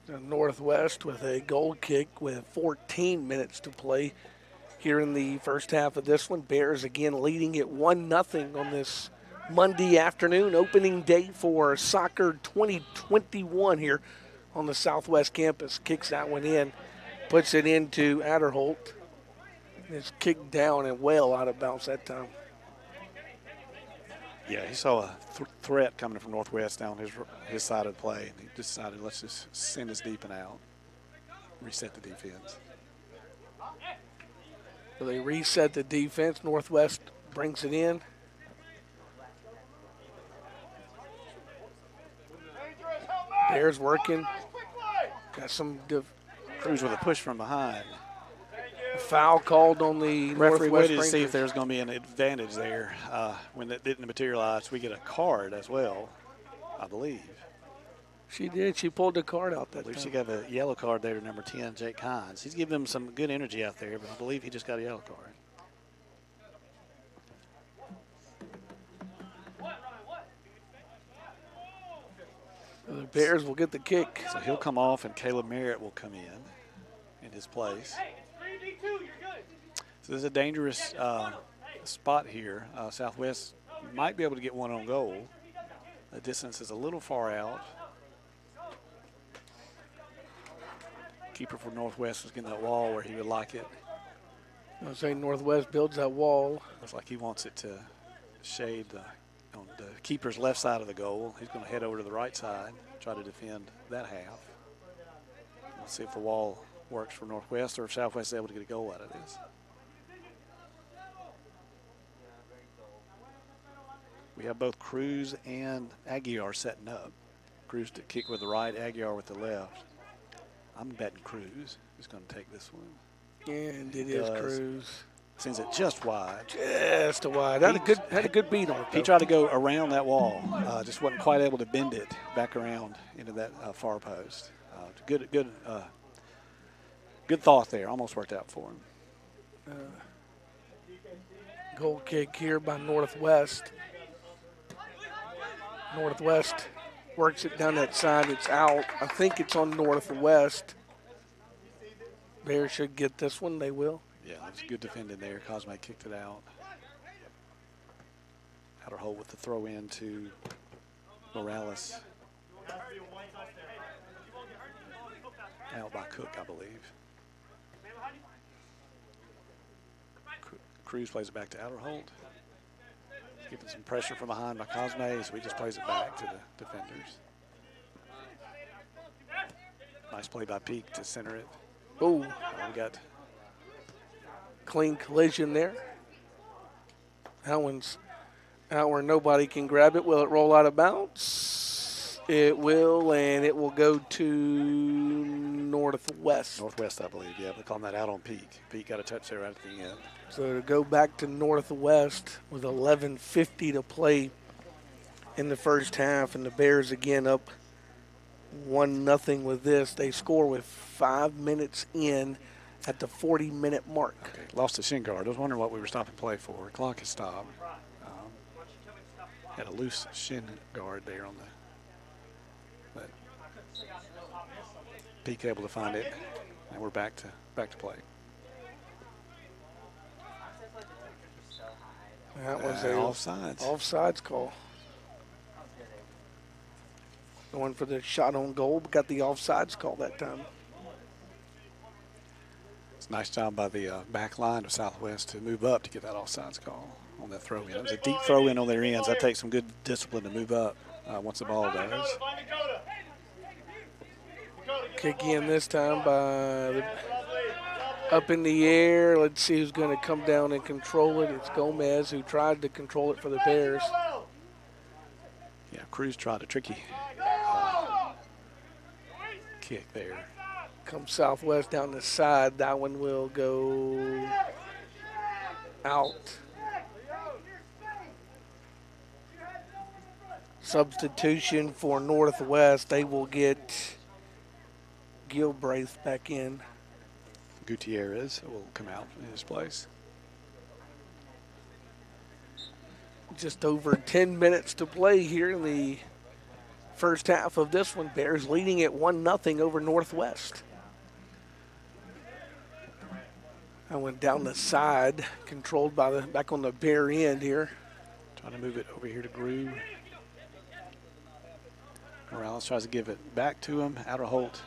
The Northwest with a goal kick with 14 minutes to play here in the first half of this one. Bears again leading it 1-0 on this Monday afternoon, opening day for soccer 2021 here on the Southwest campus. Kicks that one in, puts it into Adderholt. It's kicked down and well out of bounds that time. Yeah, he saw a threat coming from Northwest down his side of the play, and he decided, let's just send this deep and out, reset the defense. So they reset the defense. Northwest brings it in. Bears working. Got some Cruz with a push from behind. foul called on the Referee Northwest waited to Rangers. see if there's going to be an advantage there. When that didn't materialize, we get a card as well, I believe. She did. She pulled the card out I that believe time. she got a yellow card there to number 10, Jake Hines. He's giving them some good energy out there, but I believe he just got a yellow card. So the Bears will get the kick. So he'll come off, and Caleb Merritt will come in his place. So this is a dangerous spot here. Southwest might be able to get one on goal. The distance is a little far out. Keeper for Northwest is getting that wall where he would like it. I was saying Northwest builds that wall. Looks like he wants it to shade on the keeper's left side of the goal. He's going to head over to the right side, try to defend that half. We'll see if the wall works for Northwest or if Southwest is able to get a goal out of this. We have both Cruz and Aguiar setting up. Cruz to kick with the right, Aguiar with the left. I'm betting Cruz is going to take this one. And it is Cruz. Sends it just wide. Just a wide. Had a good beat on it. He tried to go around that wall, just wasn't quite able to bend it back around into that far post. Good thought there. Almost worked out for him. Goal kick here by Northwest. Northwest works it down that side. It's out. I think it's on Northwest. Bears should get this one. They will. Yeah, that's good defending there. Cosme kicked it out. Outer hole with the throw in to Morales. Out by Cook, I believe. Cruz plays it back to Outerholt. Getting some pressure from behind by Cosme, so he just plays it back to the defenders. Nice play by Peak to center it. Oh, We got clean collision there. That one's out where nobody can grab it. Will it roll out of bounds? It will, and it will go to Northwest. Northwest, I believe. Yeah, they're calling that out on Peak. Peak got a touch there right at the end. So to go back to Northwest with 11:50 to play in the first half, and the Bears again up 1-0 with this. They score with 5 minutes in at the 40-minute mark. Okay, lost the shin guard. I was wondering what we were stopping play for. Clock has stopped. Had a loose shin guard there on the. But Peak able to find it, and we're back to play. That was a offsides call. Going for the shot on goal, but got the offsides call that time. It's a nice job by the back line of Southwest to move up to get that offsides call on that throw in. It was a deep throw in on their ends. That takes some good discipline to move up once the ball does. Kick in this time by the, up in the air. Let's see who's going to come down and control it. It's Gomez who tried to control it for the Bears. Yeah, Cruz tried a tricky kick there. Comes Southwest down the side. That one will go out. Substitution for Northwest. They will get Gilbraith back in. Gutierrez will come out in his place. Just over 10 minutes to play here in the first half of this one. Bears leading at 1-0 over Northwest. I went down the side, controlled by the back on the Bear end here. Trying to move it over here to Groove. Morales tries to give it back to him. Outerholt.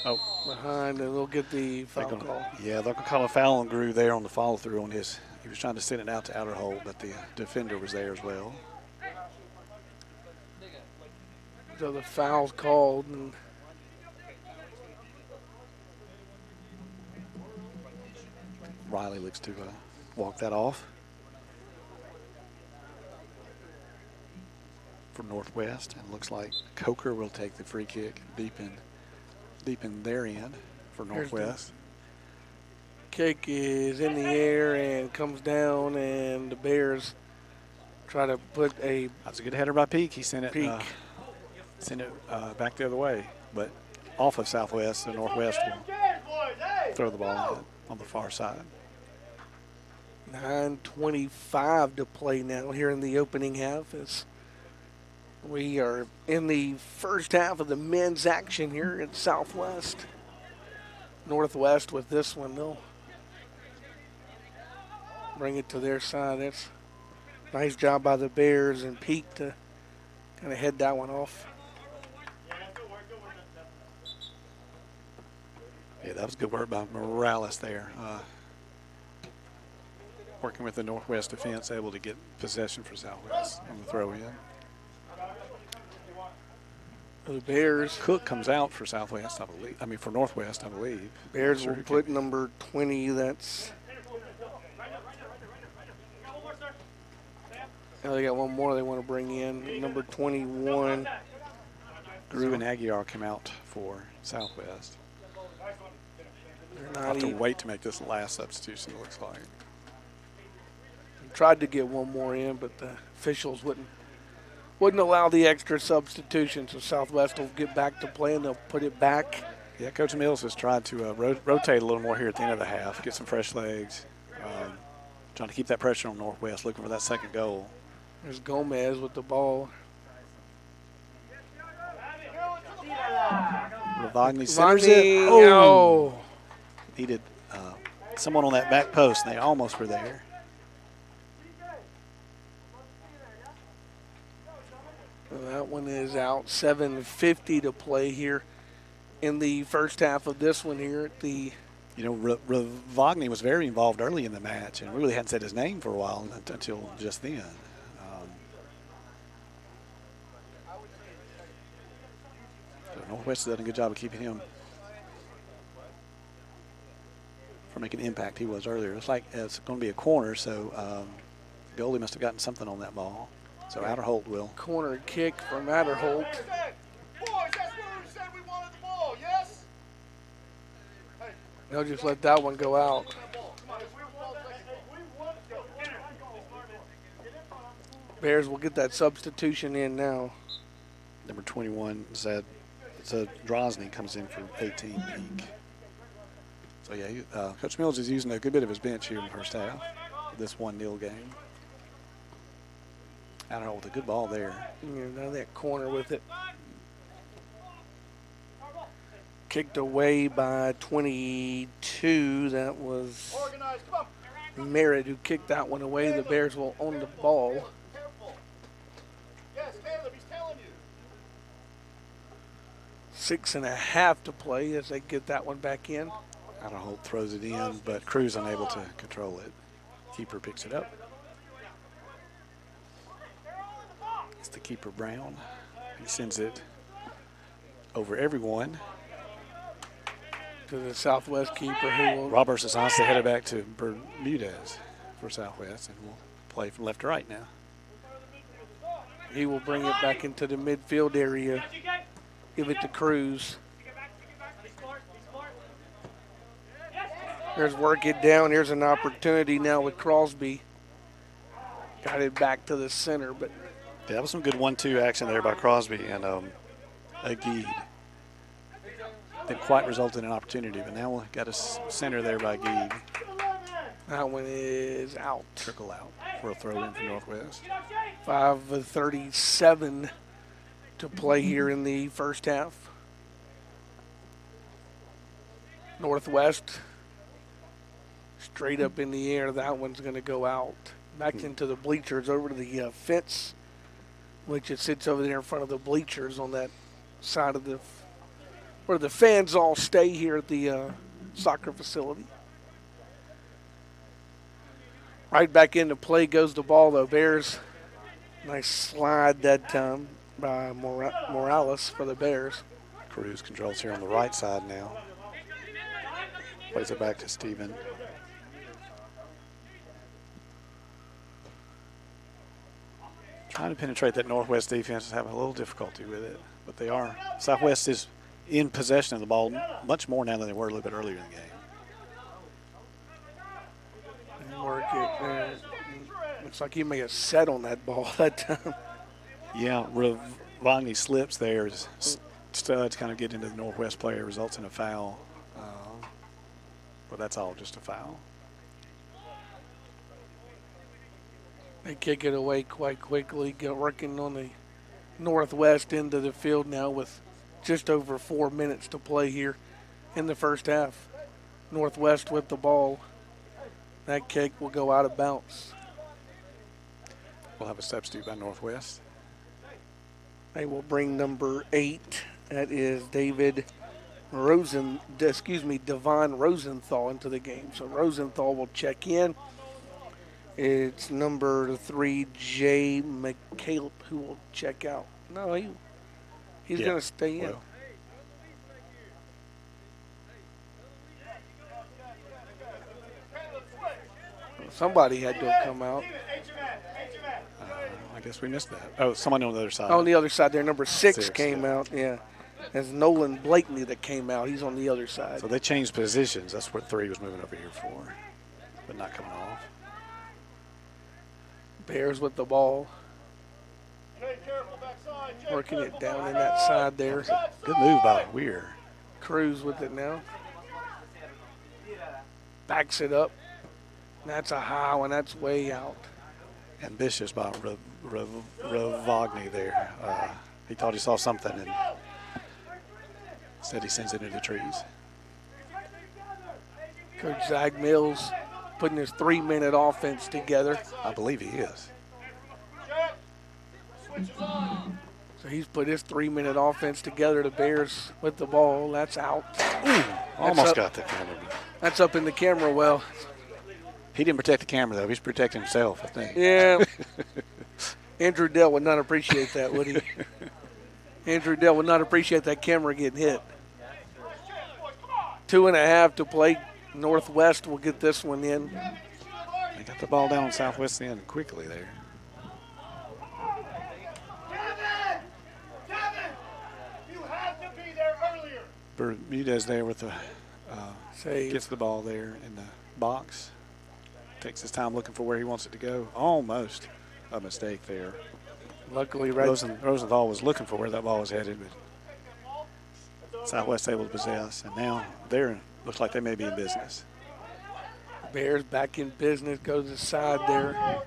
Oh, behind, and they'll get the foul call. Yeah, they're going to call a foul on Groove there on the follow through on his. He was trying to send it out to Outerholt, but the defender was there as well. So the foul's called. And Riley looks to walk that off for Northwest, and looks like Coker will take the free kick deep in their end for Northwest. Kick is in the air and comes down, and the Bears try to put a. That's a good header by Peak. He sent it back the other way, but off of Southwest, and Northwest will throw the ball on the far side. 9:25 to play now here in the opening half as we are in the first half of the men's action here at Southwest. Northwest with this one, they'll bring it to their side. That's a nice job by the Bears and Peak to kind of head that one off. Yeah, that was good work by Morales there. Working with the Northwest defense, able to get possession for Southwest on the throw in. The Bears. Cook comes out for Southwest, I believe. I mean, for Northwest, I believe. Bears will put number 20. That's. Oh, they got one more they want to bring in. Number 21. Groove and Aguiar came out for Southwest. I'll have to wait to make this last substitution, it looks like. tried to get one more in, but the officials wouldn't allow the extra substitution, so Southwest will get back to play and they'll put it back. Yeah, Coach Mills has tried to rotate a little more here at the end of the half, get some fresh legs, trying to keep that pressure on Northwest, looking for that second goal. There's Gomez with the ball. Ravagni centers it. Oh. Needed someone on that back post, and they almost were there. That one is out. 7:50 to play here in the first half of this one here at the. You know, Ravagni was very involved early in the match, and we really hadn't said his name for a while until just then. Northwest has done a good job of keeping him from making an impact he was earlier. It's like it's going to be a corner, so goalie must have gotten something on that ball. So Adderholt will. Corner kick from Adderholt. Boys, that's where we said we wanted the ball, yes? They'll just let that one go out. Bears will get that substitution in now. Number 21, Drozny comes in for 18 Peak. So, yeah, Coach Mills is using a good bit of his bench here in the first half of this 1-0 game. Adderholt with a good ball there. Yeah, now that corner with it. Kicked away by 22. That was Merritt who kicked that one away. The Bears will own the ball. Yes, Caleb, he's telling you. 6.5 to play as they get that one back in. Adderholt throws it in, but Cruz unable to control it. Keeper picks it up. It's the keeper, Brown. He sends it over everyone. To the Southwest keeper who will. Roberts is honestly headed back to Bermudez for Southwest, and will play from left to right now. He will bring it back into the midfield area. Give it to Cruz. There's work it down. Here's an opportunity now with Crosby. Got it back to the center, but yeah, that was some good 1-2 action there by Crosby and Agid. Didn't quite result in an opportunity, but now we've got a center there by Agid. That one is out. Trickle out for a throw in for Northwest. 5:37 to play here in the first half. Northwest straight up in the air. That one's going to go out. Back into the bleachers, over to the fence, which it sits over there in front of the bleachers on that side of where the fans all stay here at the soccer facility. Right back into play goes the ball, though. Bears, nice slide that time by Morales for the Bears. Cruz controls here on the right side now. Plays it back to Steven. Trying to penetrate that Northwest defense is having a little difficulty with it, but they are. Southwest is in possession of the ball much more now than they were a little bit earlier in the game. Work it. Looks like he may have set on that ball that time. Yeah, Ravagni slips there. Studs kind of get into the Northwest player, results in a foul. But that's all just a foul. They kick it away quite quickly, working on the Northwest end of the field now with just over 4 minutes to play here in the first half. Northwest with the ball. That kick will go out of bounds. We'll have a substitute by Northwest. They will bring number 8. That is Devon Rosenthal into the game. So Rosenthal will check in. It's number 3, Jay McCaleb, who will check out. No, he's going to stay in. Well. Somebody had to come out. I guess we missed that. Oh, someone on the other side. On the other side there, number 6 came yeah. out, yeah. It's Nolan Blakeney that came out. He's on the other side. So they changed positions. That's what 3 was moving over here for, but not coming off. Bears with the ball, Hey, careful backside. Jay, working it careful down in backside. that side there. Good move by Weir. Cruz with it now. Backs it up. That's a high one. That's way out. Ambitious by Ravagni there. He thought he saw something and instead he sends it into the trees. Coach Zach Mills putting his 3-minute offense together. I believe he is. Check. Switches on. So he's put his 3-minute offense together. The Bears with the ball. That's out. Almost up. got the camera. That's up in the camera well. He didn't protect the camera, though. He's protecting himself, I think. Yeah. Andrew Dell would not appreciate that, would he? Andrew Dell would not appreciate that camera getting hit. 2.5 to play. Northwest will get this one in. They got the ball down on Southwest end quickly there. Kevin! You have to be there earlier. Bermudez there with the Save. gets the ball there in the box. Takes his time looking for where he wants it to go. Almost a mistake there. Luckily, right. Rosenthal was looking for where that ball was headed, but Southwest able to possess, and now they're looks like they may be in business. Bears back in business. Go to the side there.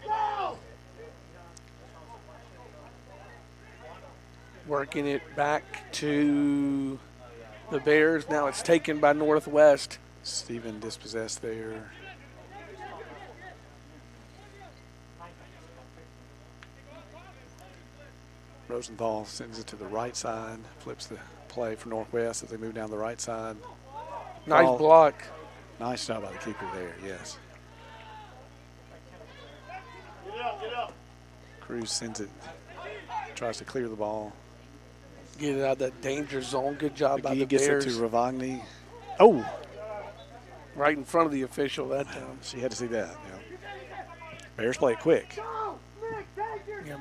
Working it back to the Bears. Now it's taken by Northwest. Stephen dispossessed there. Rosenthal sends it to the right side, flips the play for Northwest as they move down the right side. Nice Ball. block. Nice job by the keeper there, yes. Get up, get up. Cruz sends it, tries to clear the ball. Get it out of that danger zone. Good job by He the gets Bears. it to Ravagni. Oh, Right in front of the official that time. she had to see that. Yeah. Bears play it quick. Yeah.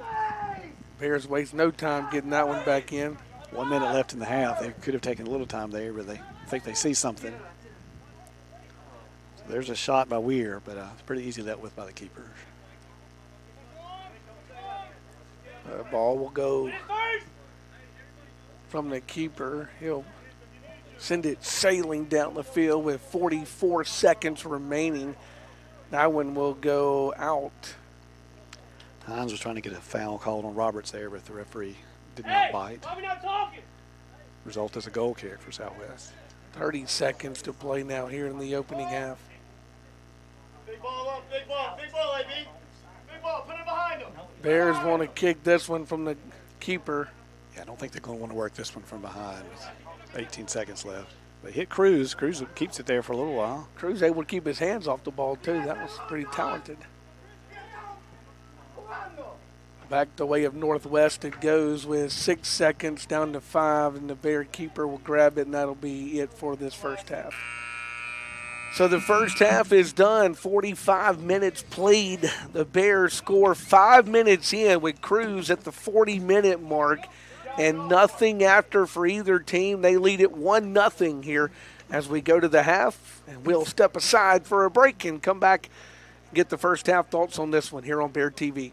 Bears waste no time getting that one back in. 1 minute left in the half. They could have taken a little time there, but they think they see something. So there's a shot by Weir, but it's pretty easy let with by the keeper. The ball will go from the keeper. He'll send it sailing down the field with 44 seconds remaining. That one will go out. Hines was trying to get a foul called on Roberts there, but the referee did not bite. Why we not talking? Result is a goal kick for Southwest. 30 seconds to play now here in the opening half. Big ball up, big ball, AB. Big ball, put it behind him. Bears want to kick this one from the keeper. Yeah, I don't think they're going to want to work this one from behind with 18 seconds left. They hit Cruz. Cruz keeps it there for a little while. Cruz able to keep his hands off the ball too. That was pretty talented. Back the way of Northwest it goes with 6 seconds down to 5, and the Bear keeper will grab it, and that'll be it for this first half. So the first half is done. 45 minutes played. The Bears score 5 minutes in with Cruz at the 40-minute mark, and nothing after for either team. They lead it 1-0 here as we go to the half, and we'll step aside for a break and come back and get the first half thoughts on this one here on Bear TV.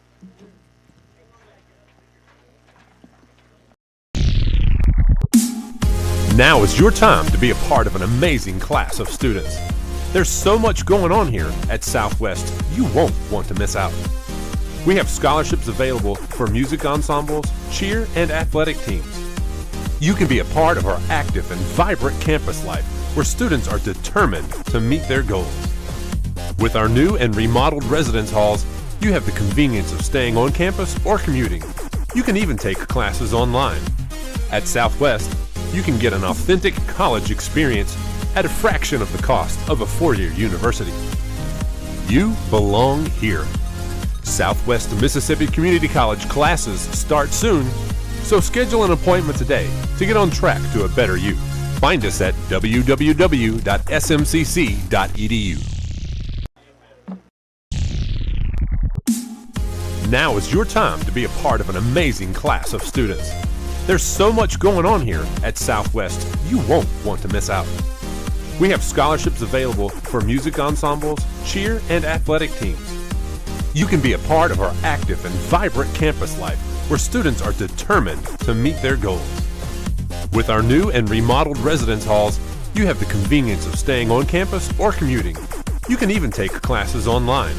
Now is your time to be a part of an amazing class of students. There's so much going on here at Southwest, you won't want to miss out. We have scholarships available for music ensembles, cheer, and athletic teams. You can be a part of our active and vibrant campus life where students are determined to meet their goals. With our new and remodeled residence halls, you have the convenience of staying on campus or commuting. You can even take classes online. At Southwest, you can get an authentic college experience at a fraction of the cost of a four-year university. You belong here. Southwest Mississippi Community College classes start soon, so schedule an appointment today to get on track to a better you. Find us at www.smcc.edu. Now is your time to be a part of an amazing class of students. There's so much going on here at Southwest, you won't want to miss out. We have scholarships available for music ensembles, cheer, and athletic teams. You can be a part of our active and vibrant campus life where students are determined to meet their goals. With our new and remodeled residence halls, you have the convenience of staying on campus or commuting. You can even take classes online.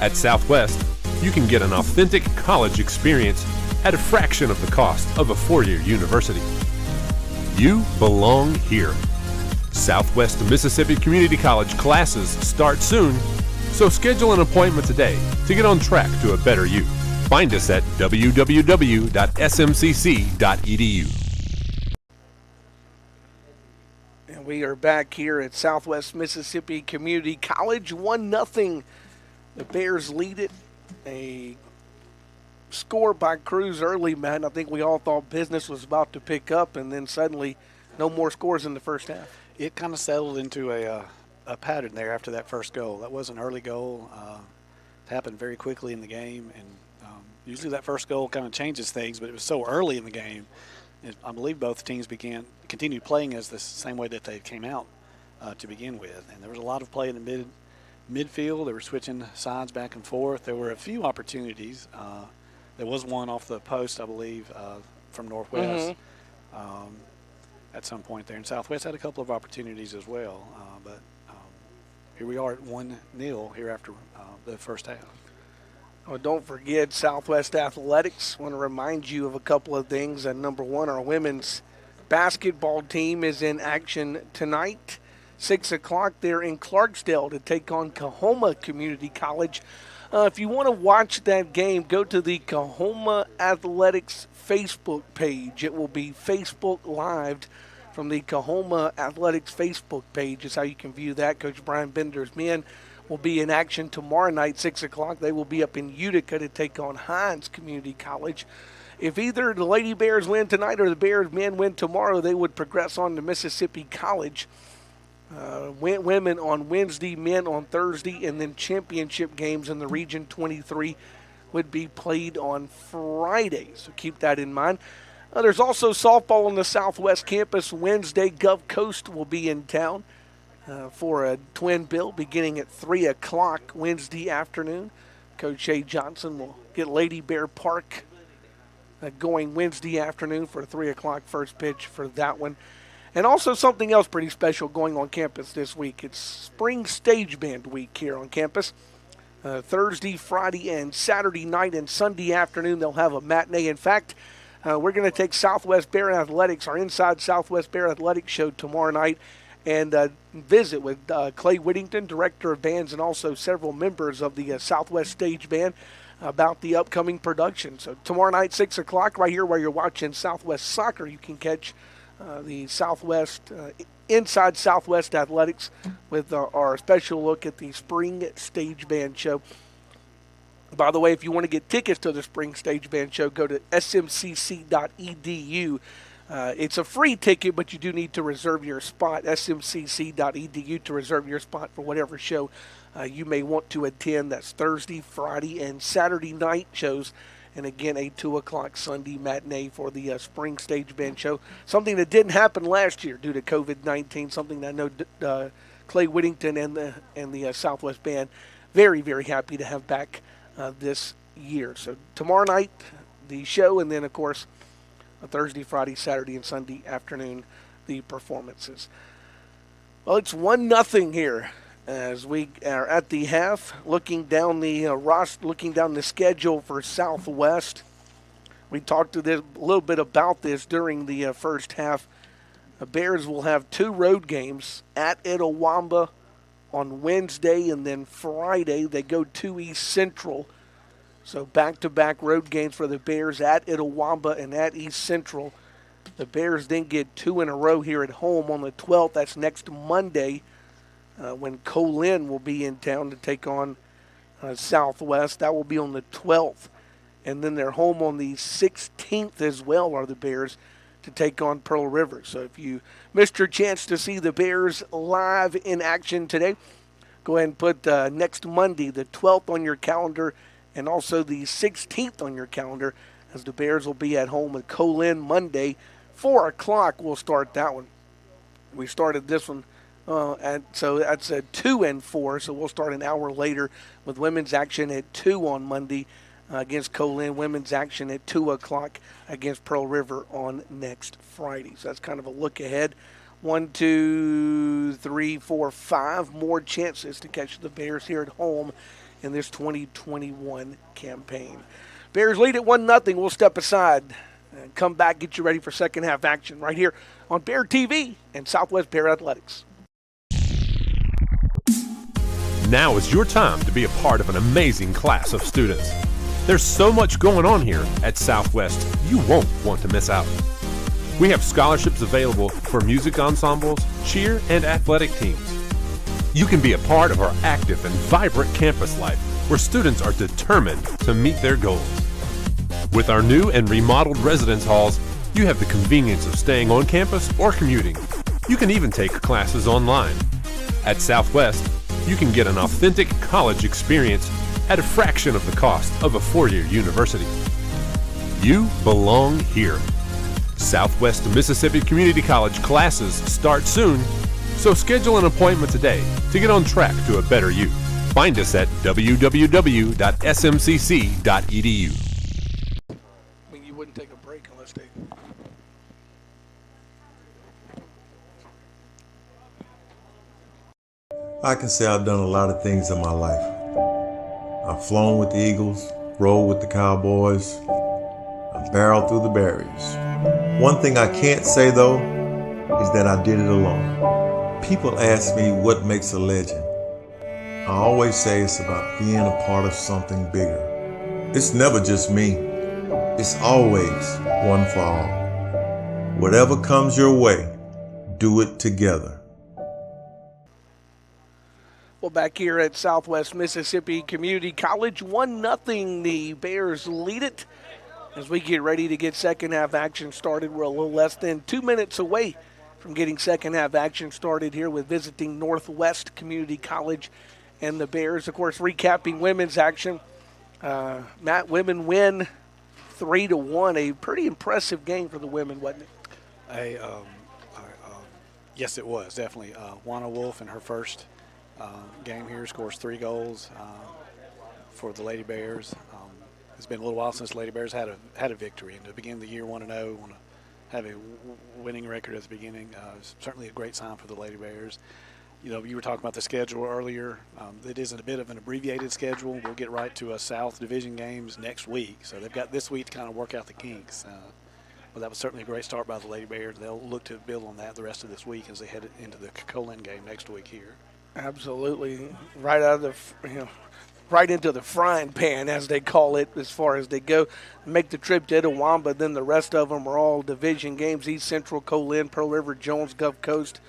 At Southwest, you can get an authentic college experience at a fraction of the cost of a four-year university. You belong here. Southwest Mississippi Community College classes start soon, so schedule an appointment today to get on track to a better you. Find us at www.smcc.edu. And we are back here at Southwest Mississippi Community College. 1-0. The Bears lead it. A score by Cruz early, man. I think we all thought business was about to pick up, and then suddenly no more scores in the first half. It kind of settled into a pattern there after that first goal. That was an early goal. It happened very quickly in the game, and usually that first goal kind of changes things, but it was so early in the game. I believe both teams continued playing as the same way that they came out to begin with, and there was a lot of play in the midfield. They were switching sides back and forth. There were a few opportunities. There was one off the post, I believe, from Northwest. At some point there, and Southwest had a couple of opportunities as well, but here we are at 1-0 here after the first half. Oh, don't forget Southwest Athletics. I want to remind you of a couple of things. And number one, our women's basketball team is in action tonight. 6 o'clock there in Clarksdale to take on Coahoma Community College. If you want to watch that game, go to the Coahoma Athletics Facebook page. It will be Facebook Live from the Coahoma Athletics Facebook page is how you can view that. Coach Brian Bender's men will be in action tomorrow night, 6 o'clock. They will be up in Utica to take on Hines Community College. If either the Lady Bears win tonight or the Bears men win tomorrow, they would progress on to Mississippi College. Women on Wednesday, men on Thursday, and then championship games in the Region 23 would be played on Friday. So keep that in mind. There's also softball on the Southwest campus Wednesday. Gulf Coast will be in town for a twin bill beginning at 3 o'clock Wednesday afternoon. Coach Shay Johnson will get Lady Bear Park going Wednesday afternoon for a 3 o'clock first pitch for that one. And also something else pretty special going on campus this week. It's Spring Stage Band Week here on campus. Thursday, Friday, and Saturday night and Sunday afternoon they'll have a matinee. In fact, we're going to take Southwest Bear Athletics, our Inside Southwest Bear Athletics show tomorrow night, and visit with Clay Whittington, Director of Bands, and also several members of the Southwest Stage Band about the upcoming production. So tomorrow night, 6 o'clock, right here where you're watching Southwest Soccer, you can catch the Southwest Inside Southwest Athletics with our special look at the Spring Stage Band show. By the way, if you want to get tickets to the Spring Stage Band show, go to smcc.edu. It's a free ticket, but you do need to reserve your spot, smcc.edu, to reserve your spot for whatever show you may want to attend. That's Thursday, Friday, and Saturday night shows. And again, a 2 o'clock Sunday matinee for the Spring Stage Band show. Something that didn't happen last year due to COVID-19, something that I know Clay Whittington and the Southwest Band very, very happy to have back this year. So tomorrow night, the show, and then, of course, Thursday, Friday, Saturday, and Sunday afternoon, the performances. Well, it's 1-0 here as we are at the half, looking down the schedule for Southwest. We talked a little bit about this during the first half. The Bears will have 2 road games at Itawamba on Wednesday, and then Friday they go to East Central. So back-to-back road games for the Bears at Itawamba and at East Central. The Bears then get 2 in a row here at home on the 12th. That's next Monday when Colin will be in town to take on Southwest. That will be on the 12th. And then they're home on the 16th as well, are the Bears, to take on Pearl River. So if you missed your chance to see the Bears live in action today, go ahead and put next Monday, the 12th, on your calendar, and also the 16th on your calendar, as the Bears will be at home with Colin Monday. 4 o'clock we'll start that one. We started this one And so that's a 2 and 4. So we'll start an hour later with women's action at 2 on Monday against Colin. Women's action at 2 o'clock against Pearl River on next Friday. So that's kind of a look ahead. 1, 2, 3, 4, 5 more chances to catch the Bears here at home in this 2021 campaign. Bears lead at 1-0. We'll step aside and come back, get you ready for second half action right here on Bear TV and Southwest Bear Athletics. Now is your time to be a part of an amazing class of students. There's so much going on here at Southwest, you won't want to miss out. We have scholarships available for music ensembles, cheer, and athletic teams. You can be a part of our active and vibrant campus life where students are determined to meet their goals. With our new and remodeled residence halls, you have the convenience of staying on campus or commuting. You can even take classes online. At Southwest, you can get an authentic college experience at a fraction of the cost of a four-year university. You belong here. Southwest Mississippi Community College classes start soon, so schedule an appointment today to get on track to a better you. Find us at www.smcc.edu. I mean, you wouldn't take a break unless they... I can say I've done a lot of things in my life. I've flown with the Eagles, rode with the Cowboys, I've barreled through the barriers. One thing I can't say though is that I did it alone. People ask me what makes a legend. I always say it's about being a part of something bigger. It's never just me. It's always one for all. Whatever comes your way, do it together. Well, back here at Southwest Mississippi Community College, 1-0. The Bears lead it as we get ready to get second half action started. We're a little less than 2 minutes away from getting second half action started here with visiting Northwest Community College and the Bears. Of course, recapping women's action. Matt, women win 3-1. A pretty impressive game for the women, wasn't it? Yes, it was, definitely. Juana Wolf in her first game here scores 3 goals for the Lady Bears. It's been a little while since the Lady Bears had a victory. And to begin the year 1-0, want to have a winning record at the beginning is certainly a great sign for the Lady Bears. You know, you were talking about the schedule earlier. It is a bit of an abbreviated schedule. We'll get right to South Division games next week. So they've got this week to kind of work out the kinks. But that was certainly a great start by the Lady Bears. They'll look to build on that the rest of this week as they head into the Colin game next week here. Absolutely, right out of right into the frying pan, as they call it, as far as they go. Make the trip to Itawamba, then the rest of them are all division games: East Central, Colin, Pearl River, Jones, Gulf Coast.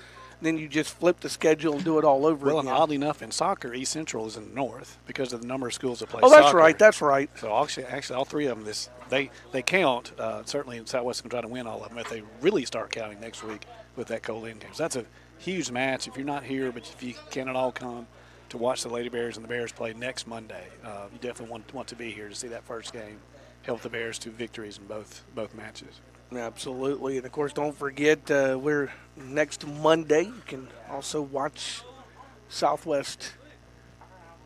Then you just flip the schedule and do it all over again. Well, and oddly enough, in soccer, East Central is in the north because of the number of schools that play soccer. Oh, that's right. That's right. So actually, all 3 of them, they count. Certainly, Southwest can try to win all of them if they really start counting next week with that Colin game. So that's a huge match. If you're not here, but if you can at all come to watch the Lady Bears and the Bears play next Monday, you definitely want to be here to see that first game help the Bears to victories in both matches. Absolutely. And, of course, don't forget we're next Monday. You can also watch Southwest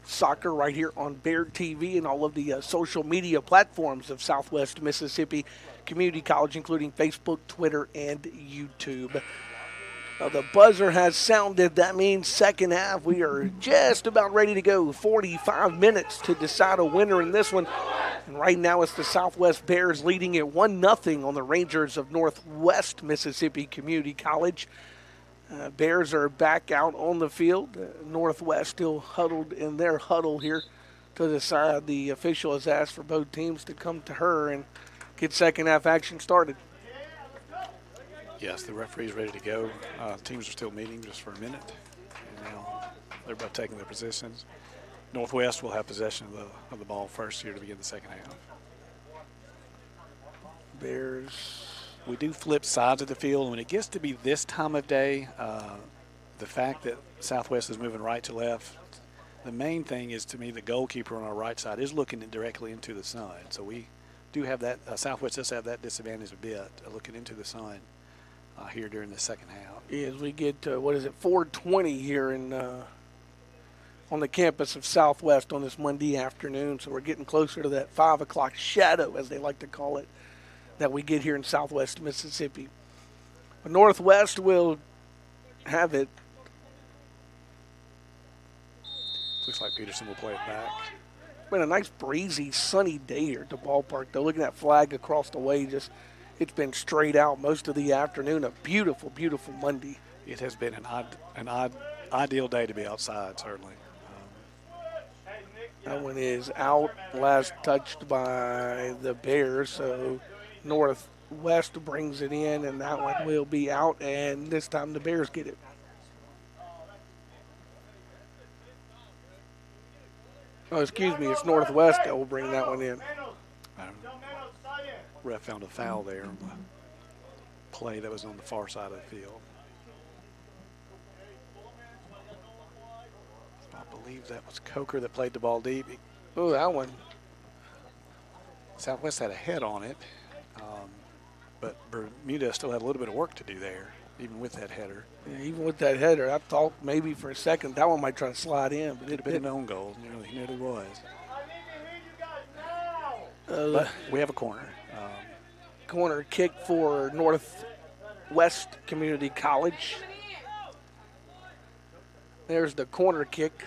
Soccer right here on Bear TV and all of the social media platforms of Southwest Mississippi Community College, including Facebook, Twitter, and YouTube. The buzzer has sounded. That means second half. We are just about ready to go. 45 minutes to decide a winner in this one. And right now it's the Southwest Bears leading at 1-0 on the Rangers of Northwest Mississippi Community College. Bears are back out on the field. Northwest still huddled in their huddle here to decide. The official has asked for both teams to come to her and get second half action started. Yes, the referee's ready to go. Teams are still meeting just for a minute. And now they're both taking their positions. Northwest will have possession of the ball first here to begin the second half. Bears. We do flip sides of the field. When it gets to be this time of day, the fact that Southwest is moving right to left, the main thing is, to me, the goalkeeper on our right side is looking directly into the sun. So we do have that. Southwest does have that disadvantage a bit, looking into the sun. here during the second half. As we get to, 4:20 here on the campus of Southwest on this Monday afternoon. So we're getting closer to that 5 o'clock shadow, as they like to call it, that we get here in Southwest Mississippi. But Northwest will have it. Looks like Peterson will play it back. Been a nice breezy, sunny day here at the ballpark, though. Looking at that flag across the way, it's been straight out most of the afternoon. A beautiful, beautiful Monday. It has been an ideal day to be outside, certainly. That one is out, last touched by the Bears, so Northwest brings it in, and that one will be out, and this time the Bears get it. Oh, excuse me, it's Northwest that will bring that one in. Ref found a foul there on the play that was on the far side of the field. I believe that was Coker that played the ball deep. Oh, that one. Southwest had a head on it, but Bermuda still had a little bit of work to do there, even with that header. Yeah, even with that header, I thought maybe for a second that one might try to slide in, but It had been an own goal. He nearly was. But we have a corner. Corner kick for Northwest Community College. There's the corner kick.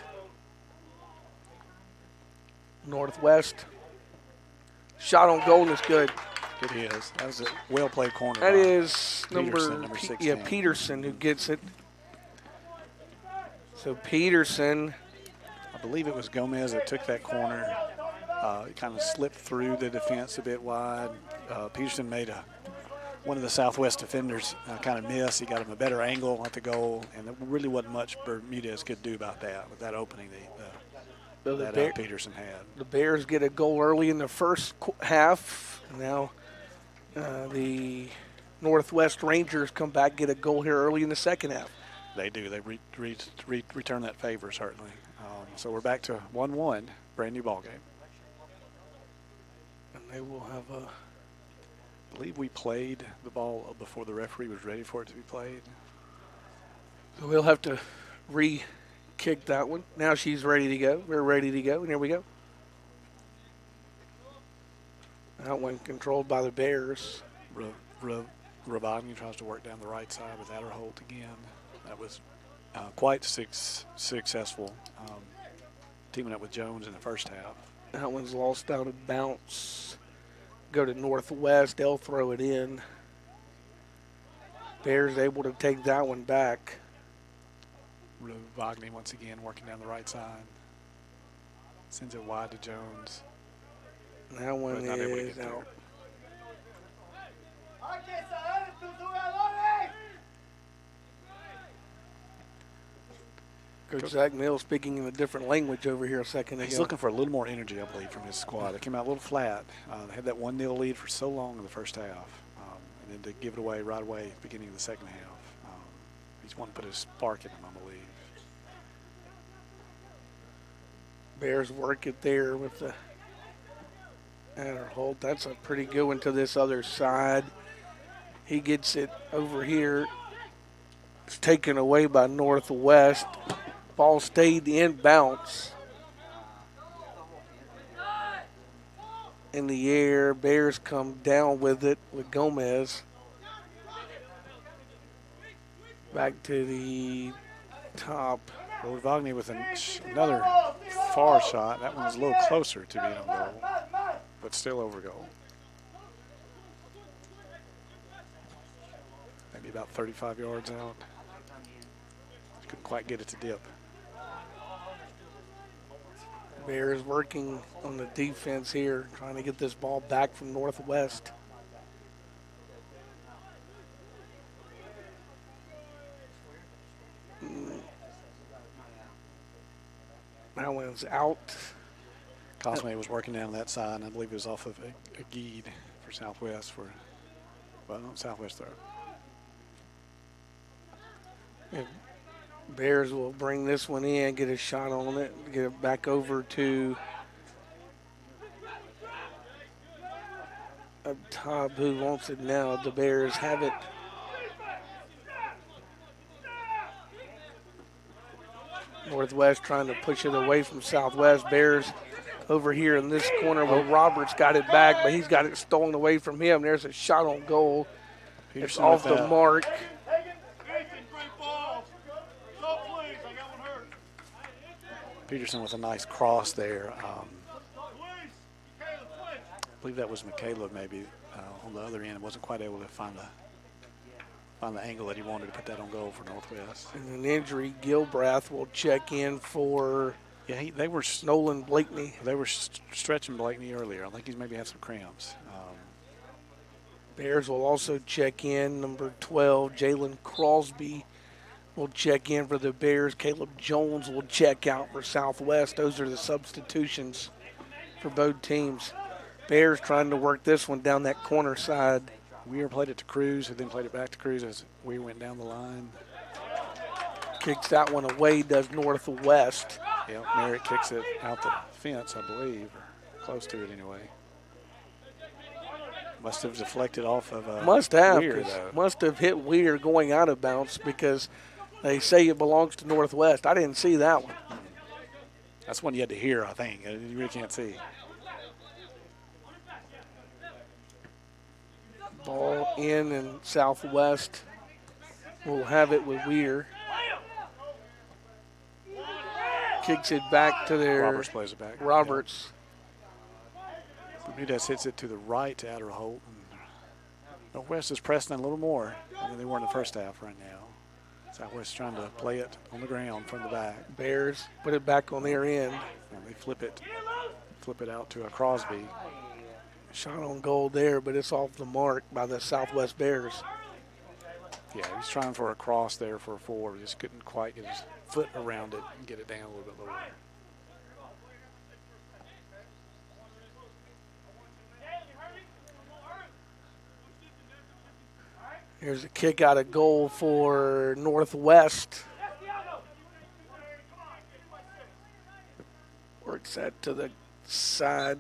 Northwest. Shot on goal is good. It is. That was a well-played corner. That is Peterson, number 16. Peterson who gets it. So Peterson. I believe it was Gomez that took that corner. It kind of slipped through the defense a bit wide. Peterson made one of the Southwest defenders kind of miss. He got him a better angle at the goal, and there really wasn't much Bermudez could do about that with that opening that Peterson had. The Bears get a goal early in the first half. Now the Northwest Rangers come back, get a goal here early in the second half. They do. They return that favor, certainly. So we're back to 1-1, brand new ball game. And they will have a... I believe we played the ball before the referee was ready for it to be played. So we'll have to re-kick that one. Now she's ready to go. We're ready to go, and here we go. That one controlled by the Bears. Rabani tries to work down the right side with Adderholt again. That was quite successful, teaming up with Jones in the first half. That one's lost out of bounce. Go to Northwest. They'll throw it in. Bears able to take that one back. Wagner once again working down the right side. Sends it wide to Jones. That one is out. Coach Zach Mills speaking in a different language over here a second ago. He's looking for a little more energy, I believe, from his squad. They came out a little flat. They had that 1-0 lead for so long in the first half. And then to give it away right away at the beginning of the second half. He's wanting to put a spark in them, I believe. Bears work it there with the Adderholt. That's a pretty good one to this other side. He gets it over here. It's taken away by Northwest. Ball stayed in bounce. In the air, Bears come down with it with Gomez. Back to the top. Well, Wagner with another far shot. That one was a little closer to being on goal, but still over goal. Maybe about 35 yards out. Couldn't quite get it to dip. Bears working on the defense here, trying to get this ball back from Northwest. That one's out. Cosme was working down that side, and I believe it was off of a Geed for Southwest. Southwest throw. Yeah. Bears will bring this one in, get a shot on it, get it back over to up top. Who wants it now? The Bears have it. Northwest trying to push it away from Southwest. Bears over here in this corner where Roberts got it back, but he's got it stolen away from him. There's a shot on goal. It's off the mark. Peterson with a nice cross there. I believe that was McCaleb maybe on the other end. Wasn't quite able to find the angle that he wanted to put that on goal for Northwest. And an injury, Gilbrath will check in for they were Nolan Blakeney. They were stretching Blakeney earlier. I think he's maybe had some cramps. Bears will also check in. Number 12, Jalen Crosby will check in for the Bears. Caleb Jones will check out for Southwest. Those are the substitutions for both teams. Bears trying to work this one down that corner side. Weir played it to Cruz, who then played it back to Cruz as Weir went down the line. Kicks that one away, does Northwest. Yeah, Merritt kicks it out the fence, I believe, or close to it anyway. Must have deflected off of Weir, though. Must have hit Weir going out of bounds because they say it belongs to Northwest. I didn't see that one. That's one you had to hear, I think. You really can't see. Ball in and Southwest will have it with Weir. Kicks it back to their Roberts plays it back. Roberts. Bermudez hits it to the right to Outer Holt. Northwest is pressing a little more than they were in the first half right now. Southwest trying to play it on the ground from the back. Bears put it back on their end. And they flip it out to a Crosby. Shot on goal there, but it's off the mark by the Southwest Bears. Yeah, he was trying for a cross there for a forward. Just couldn't quite get his foot around it and get it down a little bit lower. Here's a kick out of goal for Northwest. Works that to the side,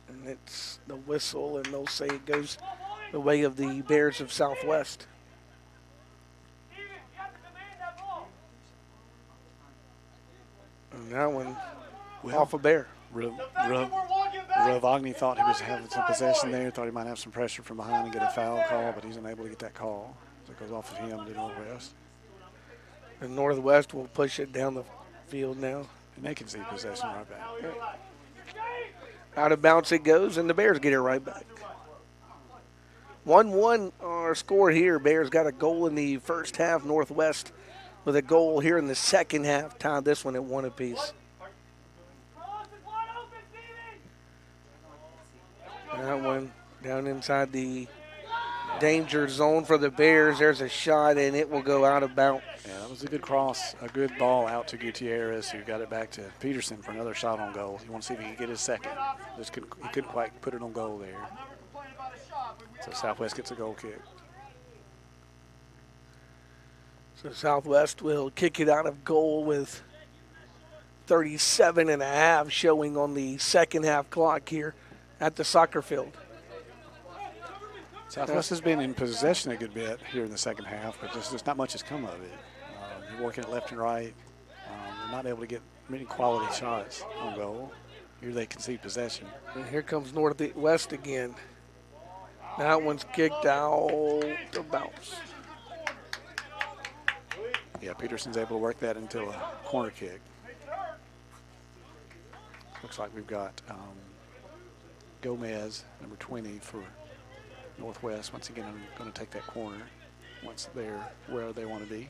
and it's the whistle, and they'll say it goes the way of the Bears of Southwest. And that one off a Bear. Ravagni thought he was having some possession there, thought he might have some pressure from behind and get a foul call, but he's unable to get that call. So it goes off of him to Northwest. And Northwest will push it down the field now. And they can see possession right back. Out of bounds it goes, and the Bears get it right back. 1-1 our score here. Bears got a goal in the first half. Northwest with a goal here in the second half. Tied this one at 1 apiece. That one down inside the danger zone for the Bears. There's a shot, and it will go out of bounds. Yeah, that was a good cross, a good ball out to Gutierrez, who got it back to Peterson for another shot on goal. You want to see if he can get his second. He couldn't quite put it on goal there. So Southwest gets a goal kick. So Southwest will kick it out of goal with 37 and a half showing on the second half clock here at the soccer field. Southwest has been in possession a good bit here in the second half, but just not much has come of it. They're working it left and right. They're not able to get many quality shots on goal. Here they concede possession. And here comes Northwest again. That one's kicked out of bounds. Yeah, Peterson's able to work that into a corner kick. Looks like we've got Gomez, number 20 for Northwest. Once again, I'm going to take that corner once they're where they want to be.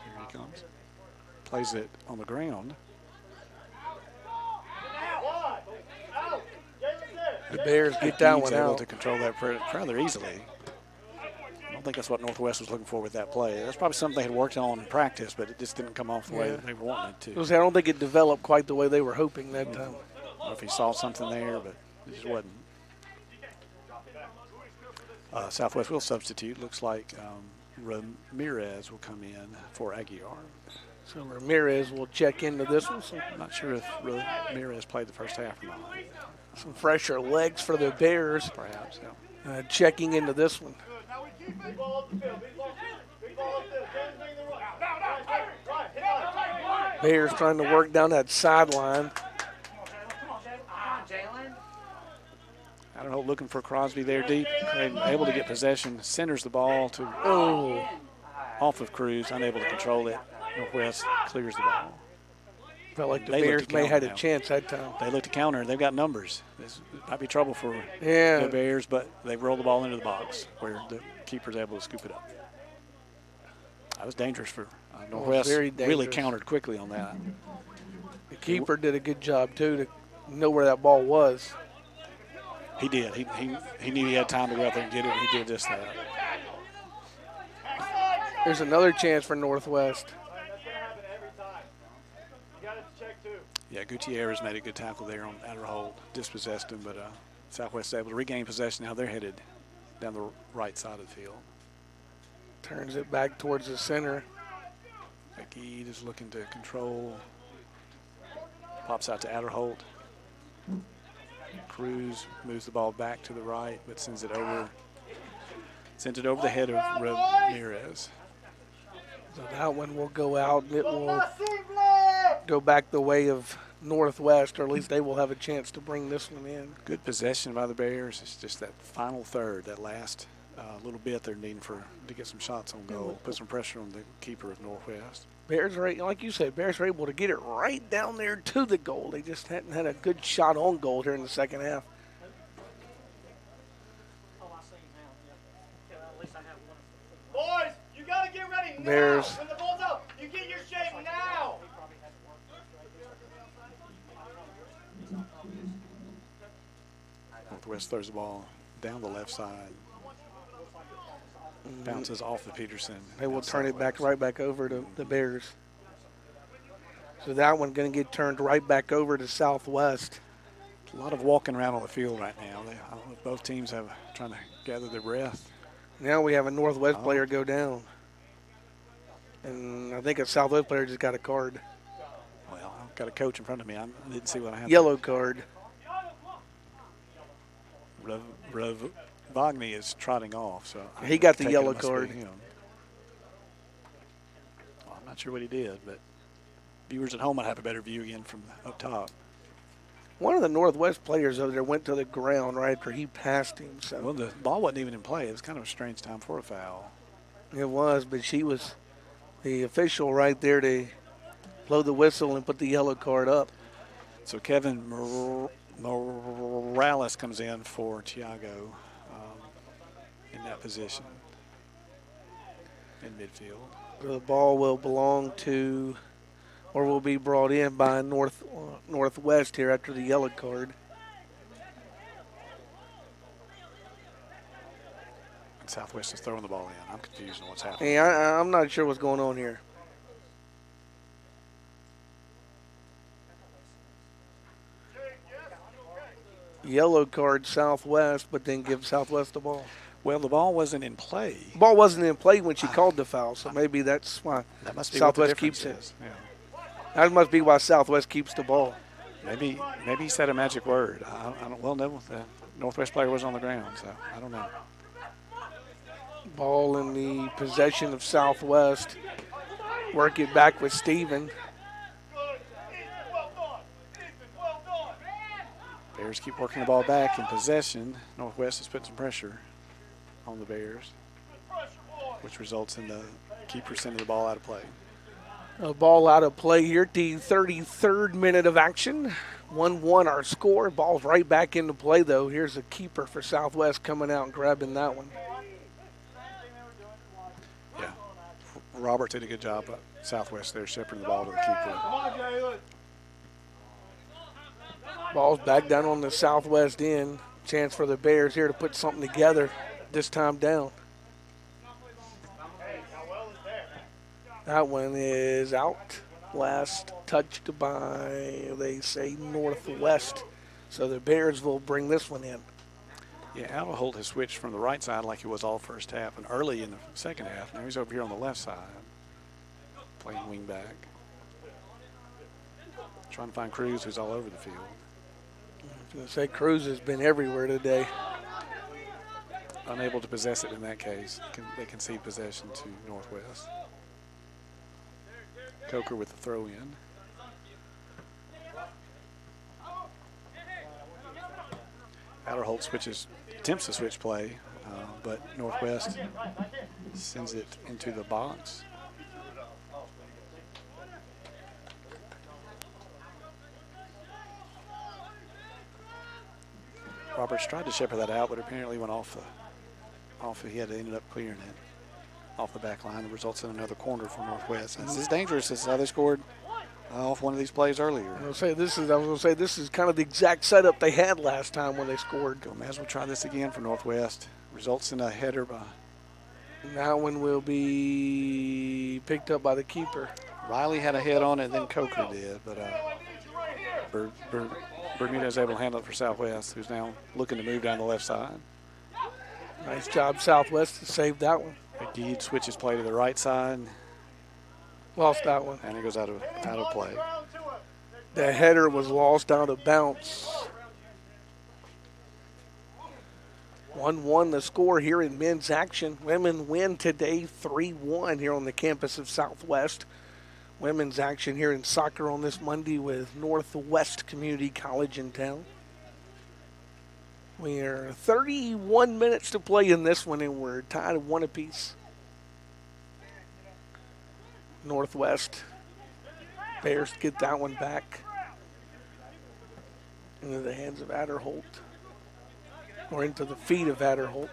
Here he comes. Plays it on the ground. The Bears get that one able out. to control that rather easily. I don't think that's what Northwest was looking for with that play. That's probably something they had worked on in practice, but it just didn't come off the way they were wanting it to. I don't think it developed quite the way they were hoping that time. I don't know if he saw something there, but it just wasn't. Southwest will substitute. Looks like Ramirez will come in for Aguiar. So Ramirez will check into this one. So I'm not sure if Ramirez played the first half or not. some fresher legs for the Bears. Perhaps, yeah. Checking into this one. Now we keep big ball up the field. Big ball up the field. James, bring the run. Now, right, hit on it. Bears trying to work down that sideline. Adderholt looking for Crosby there deep. Able to get possession. Centers the ball to off of Cruz. Unable to control it. Northwest clears the ball. Felt like the Bears may have had a chance that time. They look to counter. They've got numbers. This might be trouble for the Bears, but they roll the ball into the box where the keeper's able to scoop it up. That was dangerous for Northwest. Very dangerous. Really countered quickly on that. The keeper did a good job, too, to know where that ball was. He did. He knew he had time to go out there and get it. He did just that. There's another chance for Northwest. Yeah, Gutierrez made a good tackle there on Adderholt. Dispossessed him, but Southwest is able to regain possession. Now they're headed down the right side of the field. Turns it back towards the center. McGee is looking to control. Pops out to Adderholt. Cruz moves the ball back to the right, but sends it over the head of Ramirez. So that one will go out, and it will go back the way of Northwest, or at least they will have a chance to bring this one in. Good possession by the Bears. It's just that final third, that last little bit they're needing to get some shots on goal, put some pressure on the keeper of Northwest. Bears are, like you said, Bears are able to get it right down there to the goal. They just hadn't had a good shot on goal here in the second half. Boys, you got to get ready now. Bears. When the ball's out, you get your shape now. Northwest throws the ball down the left side. Bounces off the Peterson. They will turn it back right back over to the Bears. So that one going to get turned right back over to Southwest. A lot of walking around on the field right now. Both teams have trying to gather their breath. Now we have a Northwest player go down. And I think a Southwest player just got a card. Well, I've got a coach in front of me. I didn't see what I had. Yellow card. Wagner is trotting off, so he got the yellow card. Well, I'm not sure what he did, but viewers at home might have a better view again from up top. One of the Northwest players over there went to the ground right after he passed him. So. Well, the ball wasn't even in play. It was kind of a strange time for a foul. It was, but she was the official right there to blow the whistle and put the yellow card up. So Kevin Morales comes in for Thiago in that position in midfield. The ball will belong to, or will be brought in by Northwest here after the yellow card. And Southwest is throwing the ball in. I'm confused on what's happening. Hey, I'm not sure what's going on here. Yellow card Southwest, but then give Southwest the ball. Well, the ball wasn't in play. The ball wasn't in play when she called the foul, so maybe that's why that must be Southwest keeps it. Yeah. That must be why Southwest keeps the ball. Maybe he said a magic word. I don't. Well, no, the Northwest player was on the ground, so I don't know. Ball in the possession of Southwest. Work it back with Steven. Bears keep working the ball back in possession. Northwest is putting some pressure on the Bears, which results in the keeper sending the ball out of play. A ball out of play here at the 33rd minute of action. 1-1 our score. Ball's right back into play, though. Here's a keeper for Southwest coming out and grabbing that one. Yeah. Robert did a good job at Southwest there, shepherding the ball to the keeper. Ball's back down on the Southwest end. Chance for the Bears here to put something together, this time down. That one is out. Last touched by, they say, Northwest. So the Bears will bring this one in. Yeah, Adderholt has switched from the right side like he was all first half and early in the second half. Now he's over here on the left side, playing wing back. Trying to find Cruz, who's all over the field. I was going to say Cruz has been everywhere today. Unable to possess it in that case. They concede possession to Northwest. Coker with the throw in. Adderholt attempts to switch play, but Northwest sends it into the box. Roberts tried to shepherd that out, but apparently went off. He had ended up clearing it off the back line. It results in another corner for Northwest. And this is dangerous. This is how they scored off one of these plays earlier. I was going to say this is kind of the exact setup they had last time when they scored. Gomez will try this again for Northwest. Results in a header by. That one will be picked up by the keeper. Riley had a head on it, then Coker did, but Bermuda is able to handle it for Southwest, who's now looking to move down the left side. Nice job, Southwest, to save that one. Agid switches play to the right side. Lost that one. And it goes out of play. The header was lost out of bounds. 1-1 the score here in men's action. Women win today 3-1 here on the campus of Southwest. Women's action here in soccer on this Monday with Northwest Community College in town. We are 31 minutes to play in this one, and we're tied at 1 apiece. Northwest Bears get that one back into the hands of Adderholt, or into the feet of Adderholt.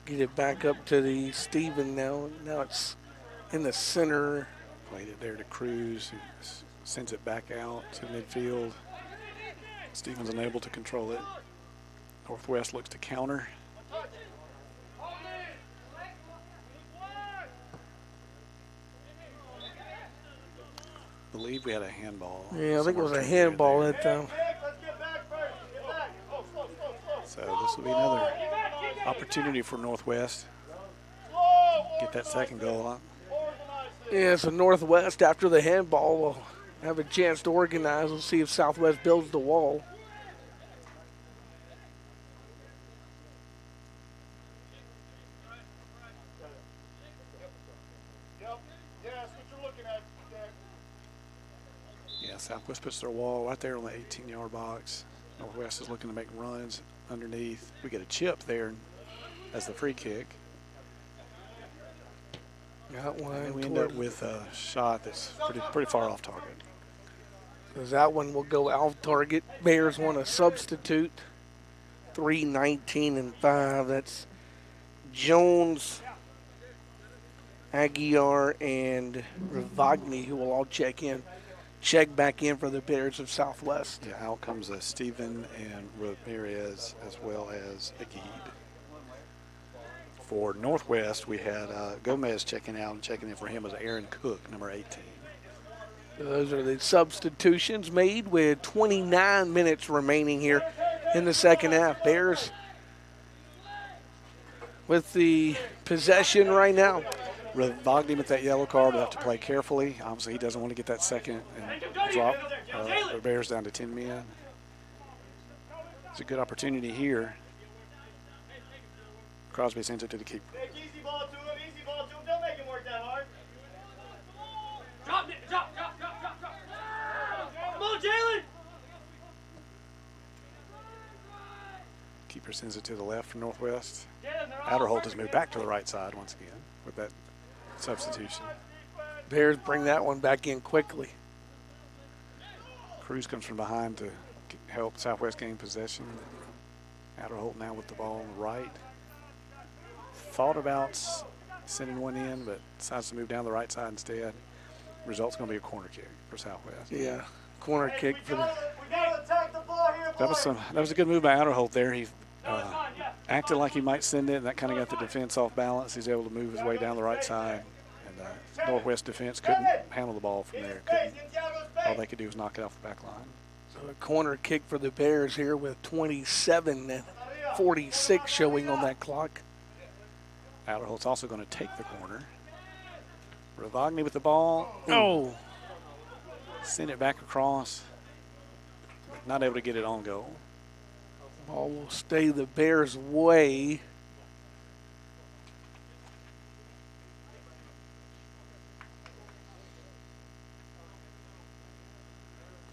Get it back up to the Stephen now. Now it's in the center. Played it there to Cruz, who sends it back out to midfield. Stevens unable to control it. Northwest looks to counter. I believe we had a handball. Yeah, I think it was a handball that time. So this will be another opportunity for Northwest. Get that second goal on. Yeah, so Northwest, after the handball, will have a chance to organize. We'll see if Southwest builds the wall. Yeah, Southwest puts their wall right there on the 18-yard box. Northwest is looking to make runs underneath. We get a chip there as the free kick. Got one. And we end up with a shot that's pretty far off target. Because that one will go off target. Bears want a substitute. 3-19 and 5. That's Jones, Aguiar, and Ravagni, who will all check back in for the Bears of Southwest. Yeah, out comes Stephen and Ramirez as well as Agid. For Northwest, we had Gomez checking out, and checking in for him was Aaron Cook, number 18. Those are the substitutions made with 29 minutes remaining here in the second half. Bears with the possession right now. Ravagni with that yellow card will have to play carefully. Obviously, he doesn't want to get that second and drop the Bears down to 10 men. It's a good opportunity here. Crosby sends it to the keeper. Easy ball to him, don't make him work that hard. Drop. Come on, Jalen. Keeper sends it to the left for Northwest. Adderholt has moved back to the right side once again with that substitution. Bears bring that one back in quickly. Cruz comes from behind to help Southwest gain possession. Adderholt now with the ball on the right. Thought about sending one in, but decides to move down the right side instead. Result's going to be a corner kick for Southwest. Yeah, corner kick for the. We gotta attack the ball here, boys. That was a good move by Adderholt there. He acted like he might send it, and that kind of got the defense off balance. He's able to move his way down the right side, and Northwest defense couldn't handle the ball from there. All they could do was knock it off the back line. So a corner kick for the Bears here with 27:46 showing on that clock. Adderholt's also going to take the corner. Ravagni with the ball. Oh. Send it back across. Not able to get it on goal. Ball will stay the Bears' way.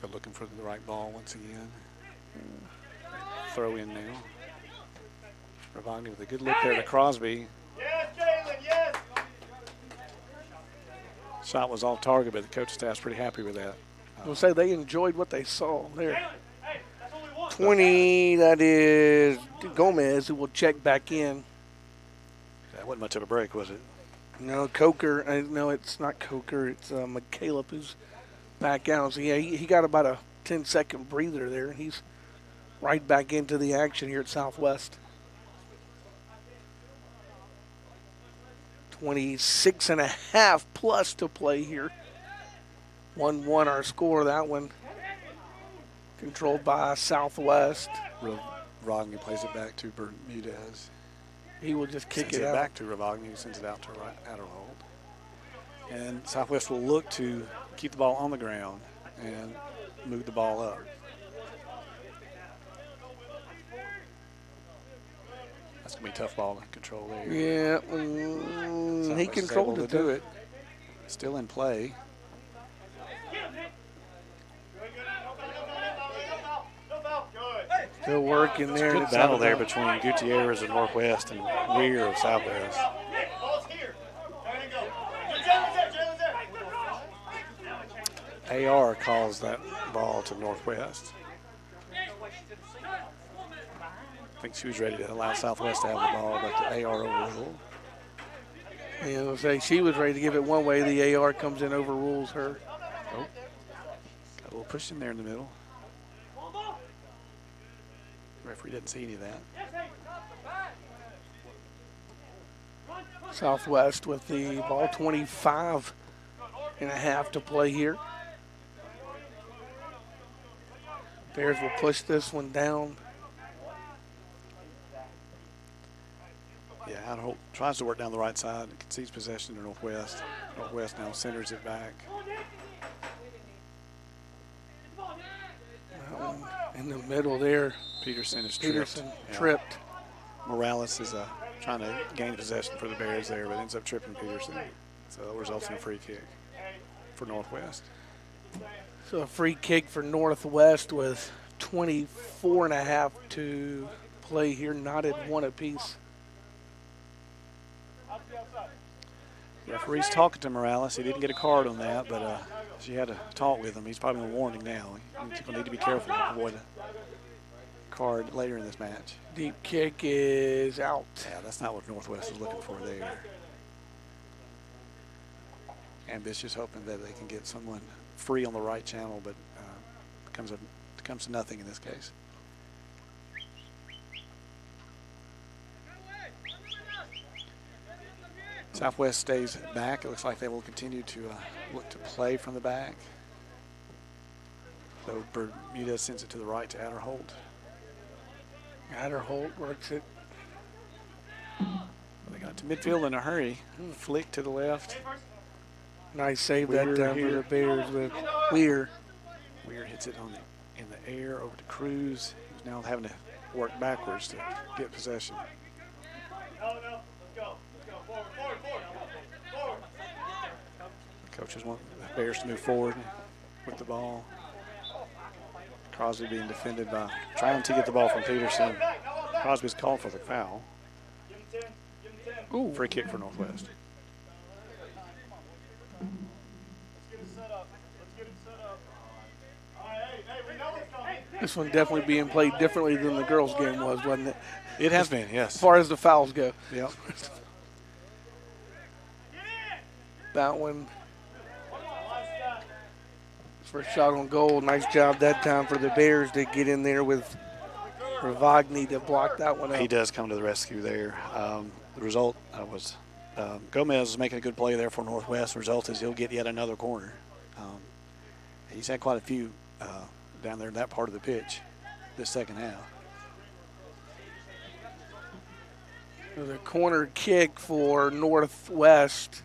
They're looking for the right ball once again. Throw in now. Ravagni with a good look there to Crosby. Yes, Jalen, yes. Shot was off target, but the coaching staff's pretty happy with that. We'll say they enjoyed what they saw there. Hey, that's what we want. 20, that is Gomez, who will check back in. That wasn't much of a break, was it? No, Coker. No, it's not Coker. It's McCaleb who's back out. So, yeah, he got about a 10-second breather there. He's right back into the action here at Southwest. 26.5 plus to play here. 1-1 our score. That one controlled by Southwest. Ravagni plays it back to Bermudez. He will just kick Sends it out. back to Ravagni, who sends it out to Adderhold. And Southwest will look to keep the ball on the ground and move the ball up. That's going to be a tough ball to control there. Yeah, Southwest he is controlled able it. to do it. Still in play. Still working there. Good battle there between Gutierrez of Northwest and Weir of Southwest. Ball's here. There you go. Jalen's there. AR calls that ball to Northwest. I think she was ready to allow Southwest to have the ball, but the AR overruled. You know, say she was ready to give it one way. The AR comes in, overrules her. Oh, got a little push in there in the middle. Referee didn't see any of that. Southwest with the ball, 25.5 to play here. Bears will push this one down. Yeah, Adderholt tries to work down the right side and concedes possession to Northwest. Northwest now centers it back. That one in the middle there. Peterson is tripped. Peterson Yeah. tripped. Morales is trying to gain possession for the Bears there, but ends up tripping Peterson. So it results in a free kick for Northwest. So a free kick for Northwest with 24.5 to play here, knotted one apiece. Referee's talking to Morales. He didn't get a card on that, but she had a talk with him. He's probably on warning now. He's going to need to be careful to avoid a card later in this match. Deep kick is out. Yeah, that's not what Northwest is looking for there. Ambitious, hoping that they can get someone free on the right channel, but comes to nothing in this case. Southwest stays back. It looks like they will continue to look to play from the back. So Bermuda sends it to the right to Adderholt. Adderholt works it. They got to midfield in a hurry. Flick to the left. Nice save Weir that time for here. the Bears with Weir. Weir hits it in the air over to Cruz, who's now having to work backwards to get possession. No, let's go. Let's go. Forward. Coaches want the Bears to move forward with the ball. Crosby being defended by trying to get the ball from Peterson. Crosby's called for the foul. Give him 10. Give him 10. Ooh, free kick for Northwest. Let's get it set up. All right, hey, we know what's coming. This one definitely being played differently than the girls' game was, wasn't it? It has been, yes. As far as the fouls go. Yep. That one. First shot on goal. Nice job that time for the Bears to get in there with Ravagni to block that one up. He does come to the rescue there. The result was Gomez is making a good play there for Northwest. The result is he'll get yet another corner. He's had quite a few down there in that part of the pitch this second half. The corner kick for Northwest.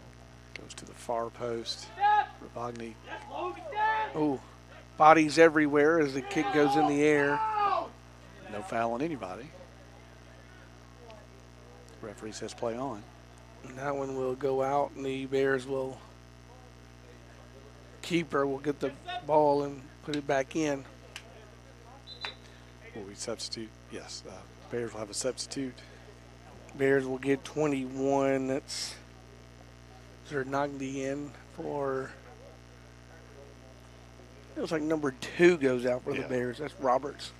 Goes to the far post. Ravagni. Oh, bodies everywhere as the kick goes in the air. No foul on anybody. Referee says play on. And that one will go out, and the Bears will. Keeper will get the ball and put it back in. Will we substitute? Yes. Bears will have a substitute. Bears will get 21. That's Zernagli in for. It looks like number 2 goes out for the Bears. That's Roberts.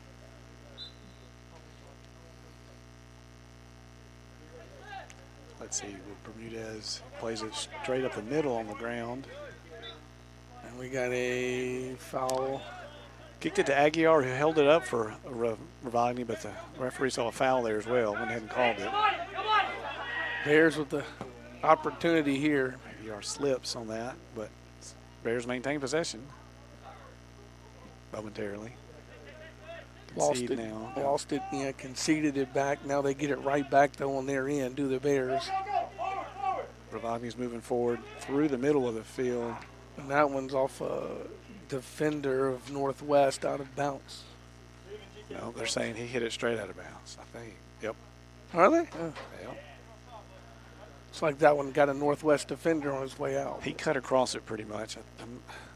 Let's see. Bermudez plays it straight up the middle on the ground. And we got a foul. Kicked it to Aguiar, who held it up for Ravagni, but the referee saw a foul there as well. Went ahead and called it. Bears with the opportunity here. Aguiar slips on that, but Bears maintain possession momentarily. Concede now. Lost it, yeah, conceded it back. Now they get it right back, though, on their end, do the Bears. Ravagni's moving forward through the middle of the field. And that one's off a defender of Northwest out of bounds. No, they're saying he hit it straight out of bounds, I think. Yep. Are they? Oh. Yep. It's like that one got a Northwest defender on his way out. He cut across it pretty much. I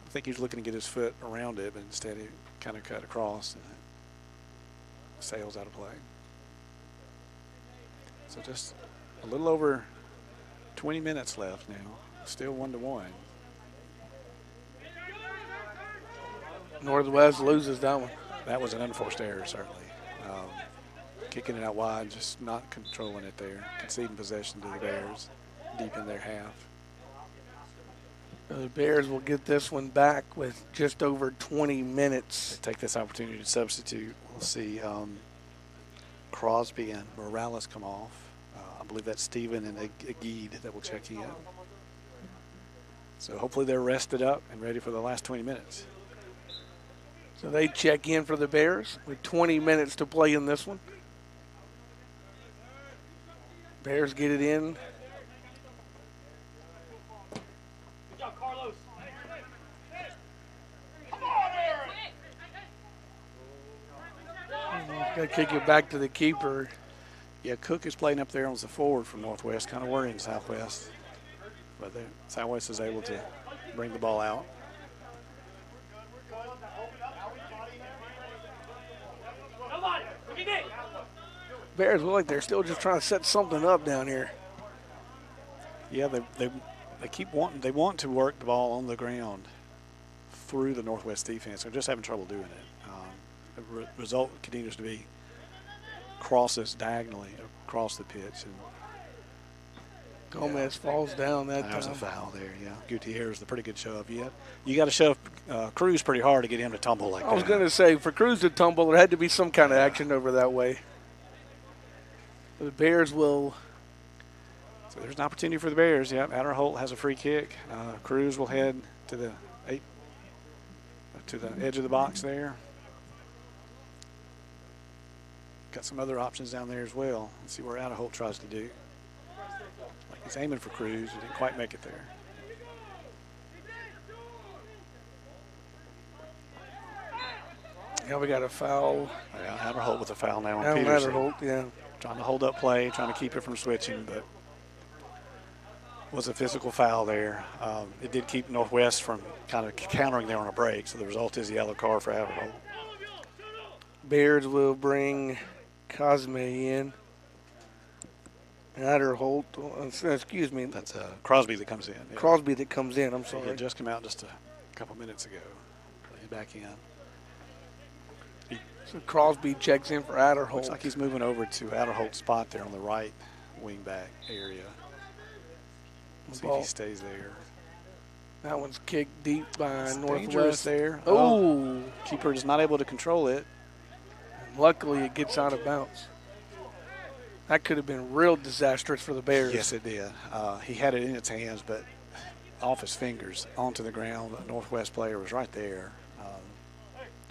think he was looking to get his foot around it, but instead he kind of cut across and it sails out of play. So just a little over 20 minutes left now. Still 1-1. Northwest loses that one. That was an unforced error, certainly. Kicking it out wide, just not controlling it there. Conceding possession to the Bears deep in their half. The Bears will get this one back with just over 20 minutes. They take this opportunity to substitute. We'll see Crosby and Morales come off. I believe that's Steven and Agid that will check in. So hopefully they're rested up and ready for the last 20 minutes. So they check in for the Bears with 20 minutes to play in this one. Bears get it in. Good job, Carlos. Got to kick it back to the keeper. Yeah, Cook is playing up there on the forward from Northwest, kind of worrying Southwest. But Southwest is able to bring the ball out. Bears look like they're still just trying to set something up down here. Yeah, they keep wanting. They want to work the ball on the ground through the Northwest defense. They're just having trouble doing it. The result continues to be crosses diagonally across the pitch. And Gomez falls down that time. There's a foul there. Yeah, Gutierrez, the pretty good shove. You got to shove Cruz pretty hard to get him to tumble like that. I was going to say, for Cruz to tumble, there had to be some kind of action over that way. The Bears will. So there's an opportunity for the Bears. Yeah, Adderholt has a free kick. Cruz will head to the edge of the box there. Got some other options down there as well. Let's see where Adderholt tries to do. Like he's aiming for Cruz. He didn't quite make it there. Yeah, we got a foul. Yeah, Adderholt with a foul now on Alan Peterson. Adderholt, yeah. Trying to hold up play, trying to keep it from switching, but was a physical foul there. It did keep Northwest from kind of countering there on a break, so the result is a yellow card for Adderholt. Bears will bring Cosme in. Adderholt, excuse me. That's Crosby that comes in. Yeah. Crosby that comes in, I'm sorry. He had just come out just a couple minutes ago. He's back in. So Crosby checks in for Adderholt. Looks like he's moving over to Adderholt's spot there on the right wing back area. We'll see if he stays there. That one's kicked deep by It's Northwest dangerous there. Oh. Keeper is not able to control it. Luckily, it gets out of bounds. That could have been real disastrous for the Bears. Yes, it did. He had it in its hands, but off his fingers onto the ground. The Northwest player was right there.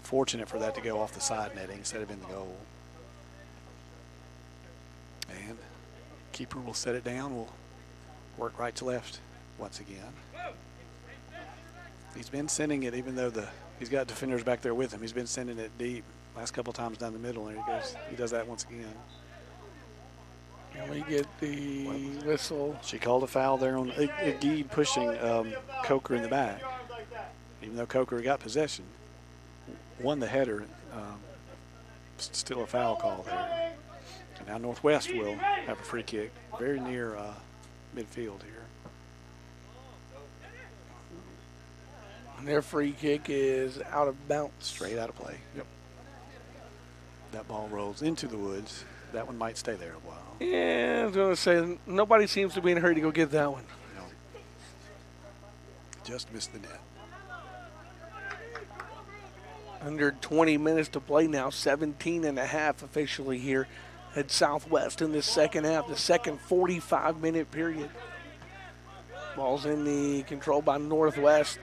Fortunate for that to go off the side netting instead of in the goal. And keeper will set it down. Will work right to left once again. He's been sending it, even though he's got defenders back there with him. He's been sending it deep last couple times down the middle, and he does that once again. And we get the whistle. She called a foul there on Agid pushing Coker in the back. Even though Coker got possession, won the header, still a foul call there. And now Northwest will have a free kick very near midfield here. And their free kick is out of bounds. Straight out of play. Yep. That ball rolls into the woods. That one might stay there a while. Yeah, I was going to say, nobody seems to be in a hurry to go get that one. No. Just missed the net. Under 20 minutes to play now, 17.5 officially here at Southwest in this second half, the second 45-minute period. Ball's in the control by Northwest.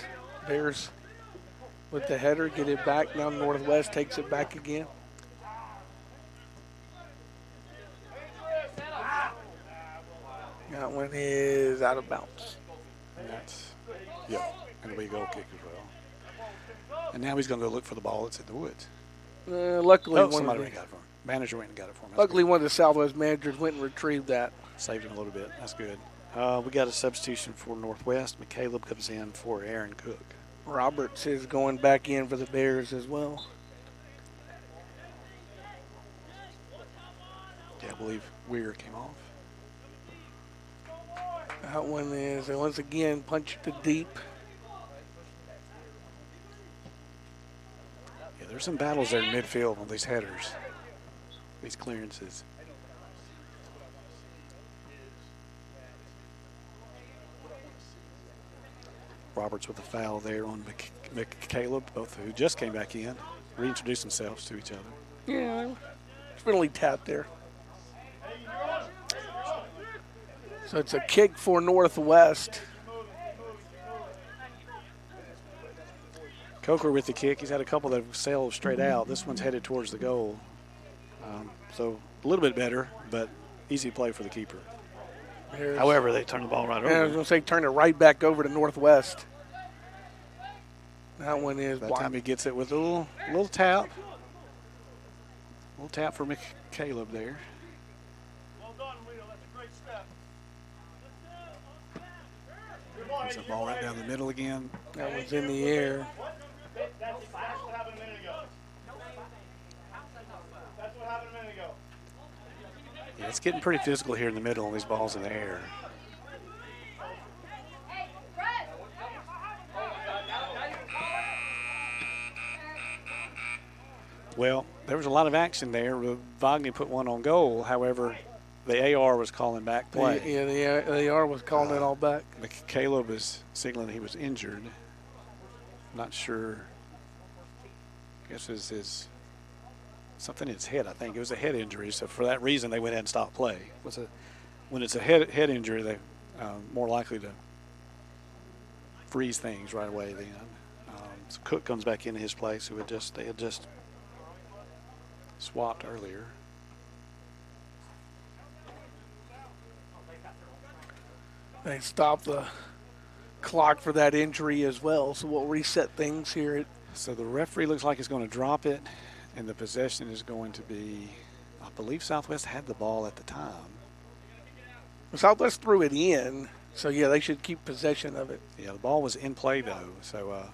Bears with the header, get it back. Now Northwest takes it back again. That one is out of bounds. And that's, yep, and it'll be a goal kick as well. And now he's going to go look for the ball that's in the woods. Luckily, somebody got it for him. Manager went and got it for him. That's luckily, good. one of the Southwest managers went and retrieved that. Saved him a little bit. That's good. We got a substitution for Northwest. McCaleb comes in for Aaron Cook. Roberts is going back in for the Bears as well. Yeah, I believe Weir came off. That one is, once again, punched to deep. Yeah, there's some battles there in midfield on these headers, these clearances. Roberts with a foul there on McCaleb, both who just came back in, reintroduced themselves to each other. Yeah, friendly tap there. So it's a kick for Northwest. Coker with the kick. He's had a couple that have sailed straight out. This one's headed towards the goal. So a little bit better, but easy play for the keeper. However, they turn the ball right over. I was going to say turn it right back over to Northwest. That one is By the time he gets it with a little tap. A little tap for McCaleb there. Well done, Leo. That's a great step. There's a ball right down the middle again. That one's in the air. That's what happened a minute ago. That's what happened a minute ago. Yeah, it's getting pretty physical here in the middle on these balls in the air. Well, there was a lot of action there. Wagner put one on goal. However, the AR was calling back play. Yeah, the AR was calling it all back. Caleb is signaling he was injured. Not sure. I guess it was his something in his head. I think it was a head injury. So for that reason, they went ahead and stopped play. When it's a head injury, they more likely to freeze things right away. Then so Cook comes back into his place. They had just swapped earlier. They stopped the clock for that injury as well, so we'll reset things here. So the referee looks like he's going to drop it, and the possession is going to be, I believe Southwest had the ball at the time. Southwest threw it in, so yeah, they should keep possession of it. Yeah, the ball was in play though, so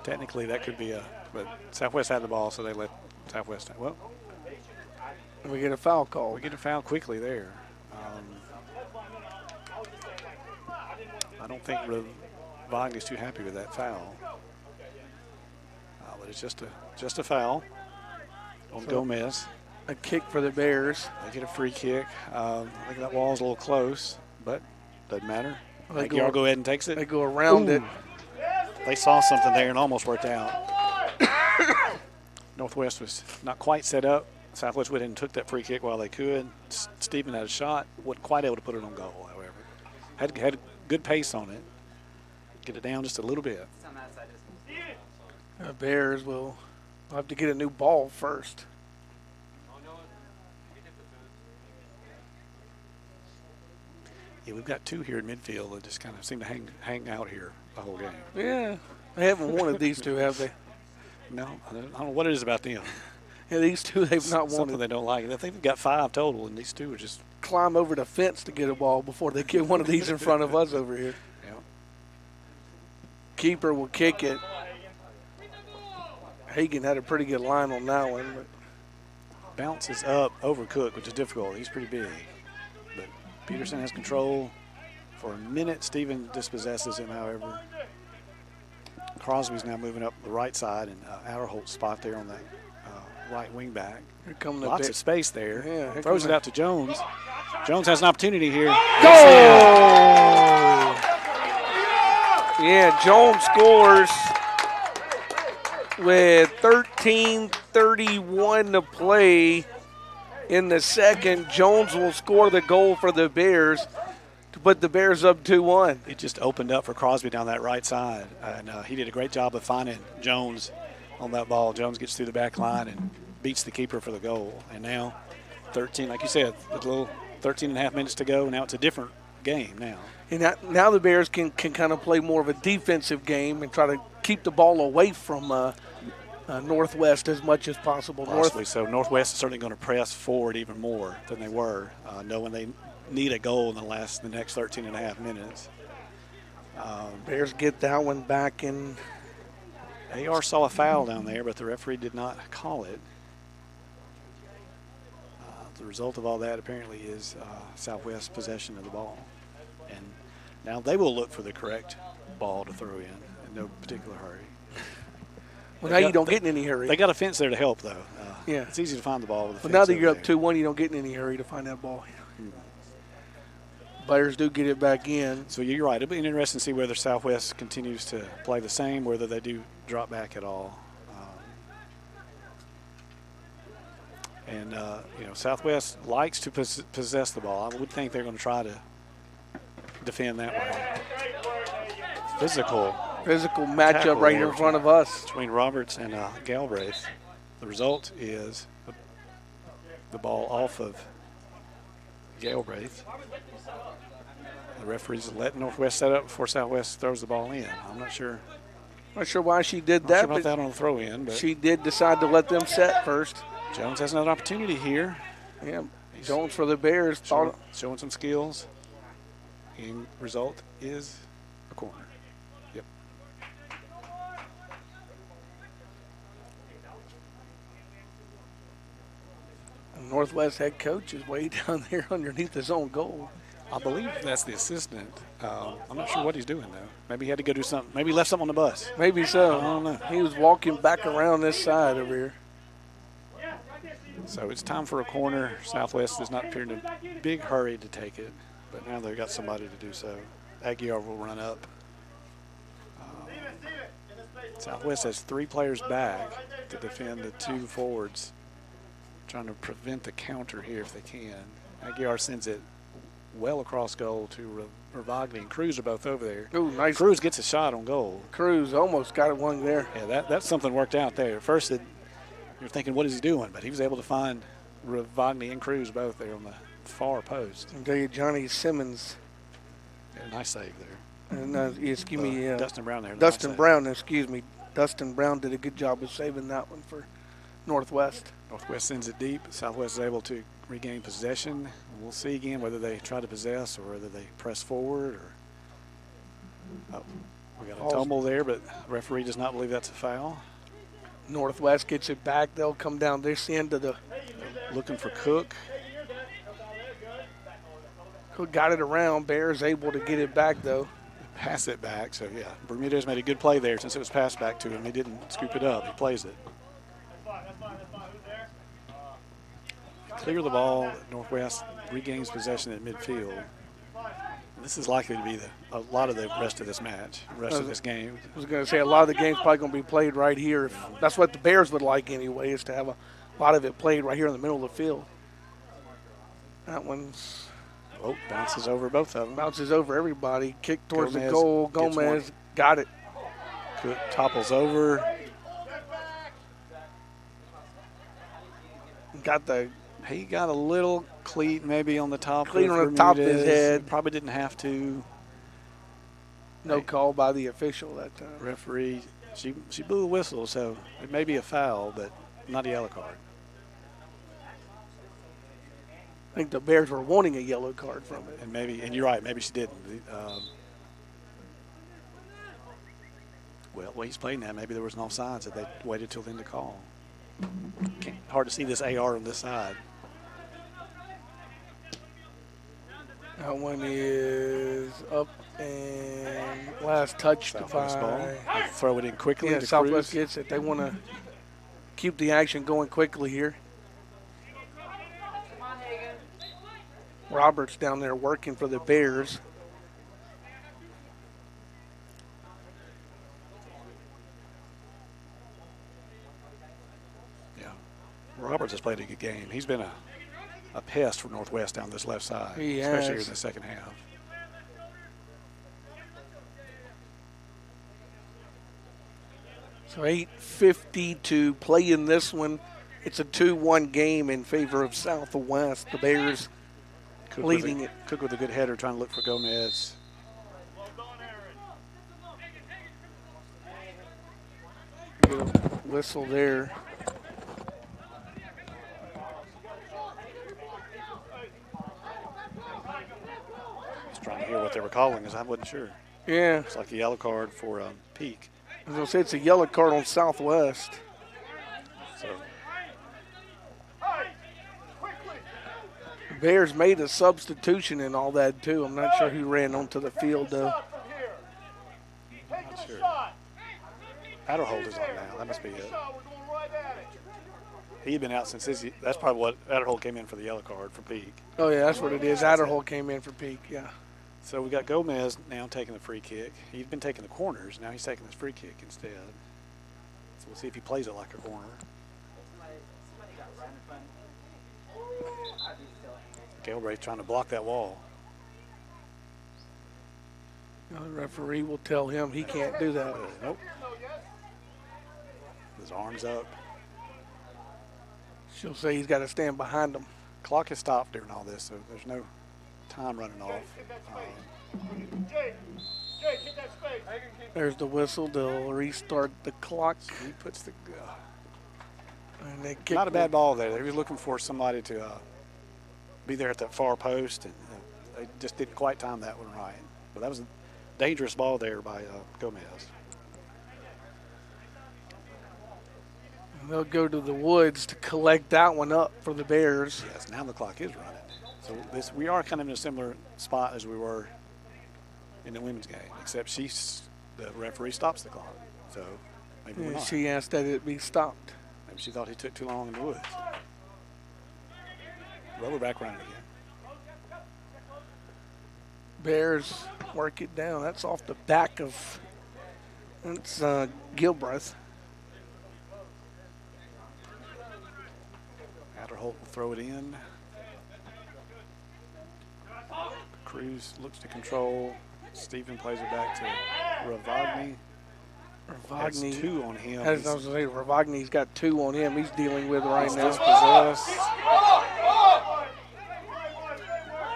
technically that could be but Southwest had the ball, so they let Southwest. Well, we get a foul call. We get a foul quickly there. I don't think Wagner's too happy with that foul. But it's just a foul on Gomez. A kick for the Bears. They get a free kick. I think that wall's a little close, but doesn't matter. They Y'all go ahead and takes it. They go around it. They saw something there and almost worked out. Northwest was not quite set up. Southwest went and took that free kick while they could. Stephen had a shot. Wasn't quite able to put it on goal, however. Had good pace on it. Get it down just a little bit. The Bears will have to get a new ball first. Yeah, we've got two here in midfield that just kind of seem to hang out here the whole game. Yeah, they haven't wanted these two, have they? No, I don't know what it is about them. Yeah, these two they've not Something wanted. they don't like. I think they've got 5 total, and these two are just climb over the fence to get a ball before they get one of these in front of us over here. Yeah. Keeper will kick it. Hagan had a pretty good line on that one, but bounces up over Cook, which is difficult. He's pretty big. But Peterson has control. For a minute, Steven dispossesses him, however. Crosby's now moving up the right side, and Outerholt's spot there on that right wing back. Lots of space there. Yeah, throws it out to Jones. Jones has an opportunity here. Goal! Yeah, Jones scores with 13:31 to play in the second. Jones will score the goal for the Bears to put the Bears up 2-1. It just opened up for Crosby down that right side, and he did a great job of finding Jones on that ball. Jones gets through the back line and beats the keeper for the goal. And now 13, like you said, a little 13 and a half minutes to go. Now it's a different game now. And now the Bears can kind of play more of a defensive game and try to keep the ball away from Northwest as much as possible. So Northwest is certainly going to press forward even more than they were, knowing they need a goal in the next 13 and a half minutes. Bears get that one back in. AR saw a foul down there, but the referee did not call it. The result of all that apparently is Southwest possession of the ball. And now they will look for the correct ball to throw in no particular hurry. Well, now you don't get in any hurry. They got a fence there to help, though. Yeah. It's easy to find the ball with a fence. Well, now that you're there. up 2-1, you don't get in any hurry to find that ball. Bears do get it back in. So you're right. It'll be interesting to see whether Southwest continues to play the same, whether they do drop back at all. Southwest likes to possess the ball. I would think they're going to try to defend that way. Physical matchup right here in front of us between Roberts and Galbraith. The result is the ball off of Galbraith. The referee's letting Northwest set up before Southwest throws the ball in. I'm not sure. Not sure why she did Not that. sure about that on the throw in, but she did decide to let them set first. Jones has another opportunity here. Yeah, Jones for the Bears. Showing some skills. And result is a corner. Yep. Northwest head coach is way down there underneath his own goal. I believe that's the assistant. I'm not sure what he's doing, though. Maybe he had to go do something. Maybe he left something on the bus. Maybe so. I don't know. He was walking back around this side over here. So it's time for a corner. Southwest does not appear in a big hurry to take it, but now they've got somebody to do so. Aguiar will run up. Southwest has 3 players back to defend the 2 forwards, trying to prevent the counter here if they can. Aguiar sends it well across goal to Ravagni, and Cruz are both over there. Ooh, nice. Cruz gets a shot on goal. Cruz almost got it one there. Yeah, that's something worked out there. At first, you're thinking, what is he doing? But he was able to find Ravagni and Cruz both there on the far post. I'll tell you, Johnny Simmons. Yeah, nice save there. And Dustin Brown there. Dustin Brown, excuse me. Dustin Brown did a good job of saving that one for Northwest. Northwest sends it deep. Southwest is able to regain possession. We'll see again whether they try to possess or whether they press forward. We got a tumble there, but the referee does not believe that's a foul. Northwest gets it back. They'll come down this end of the. Looking for Cook. Cook got it around. Bears able to get it back, though. Pass it back. So, yeah, Bermudez made a good play there since it was passed back to him. He didn't scoop it up. He plays it. Clear the ball. Northwest regains possession at midfield. This is likely to be a lot of the rest of this match, of this game. I was going to say a lot of the game's probably going to be played right here. That's what the Bears would like anyway, is to have a lot of it played right here in the middle of the field. That one's bounces over both of them. Bounces over everybody. Kick towards Gomez the goal. Gomez got it. Cook topples over. He got a little cleat maybe on the top. Cleat on the top of his head. Probably didn't have to. No call by the official that time. Referee, she blew a whistle, so it may be a foul, but not a yellow card. I think the Bears were wanting a yellow card from it. And you're right, maybe she didn't. Well, he's playing that. Maybe there was no signs that they waited till then to call. hard to see this AR on this side. That one is up and last touched Southwest ball. by. They throw it in quickly. Yeah, to Southwest Cruz. gets it. They want to keep the action going quickly here. Roberts down there working for the Bears. Yeah, Roberts has played a good game. He's been a pest for Northwest down this left side, He especially here has. in the second half. So 8:50 to play in this one. It's a 2-1 game in favor of Southwest. The Bears leading it. Cook with a good header, trying to look for Gomez. Get a whistle there. Just trying to hear what they were calling, because I wasn't sure. Yeah, It's like a yellow card for Peak. I was going to say it's a yellow card on Southwest. So Bears made a substitution and all that too. I'm not sure who ran onto the field though. not sure. Adderhold is on now. That must be it. He had been out since his. That's probably what Adderhold came in for the yellow card for Peak. Oh yeah, that's what it is. Adderhold came in for Peak. Yeah. So we got Gomez now taking the free kick. He'd been taking the corners. Now he's taking this free kick instead. So we'll see if he plays it like a corner. Galbraith trying to block that wall. The referee will tell him he can't do that. Nope. His arms up. She'll say he's got to stand behind him. Clock has stopped during all this, so there's no time running off. There's the whistle. They'll restart the clock. He puts the. And they kick Not a bad ball there. He was looking for somebody to be there at that far post, and they just didn't quite time that one right. But that was a dangerous ball there by Gomez. And they'll go to the woods to collect that one up for the Bears. Yes, now the clock is running. So we are kind of in a similar spot as we were in the women's game, except the referee stops the clock. So maybe we're And not. she asked that it be stopped. Maybe she thought he took too long in the woods. Rubber back running again. Bears work it down. That's off the back of that's Gilbreth. Adderholt will throw it in. Cruz looks to control. Stephen plays it back to Ravagni. Has Ravagni 2 on him. As I was going to say, Ravagni's got 2 on him. He's dealing with right now. Dispossessed.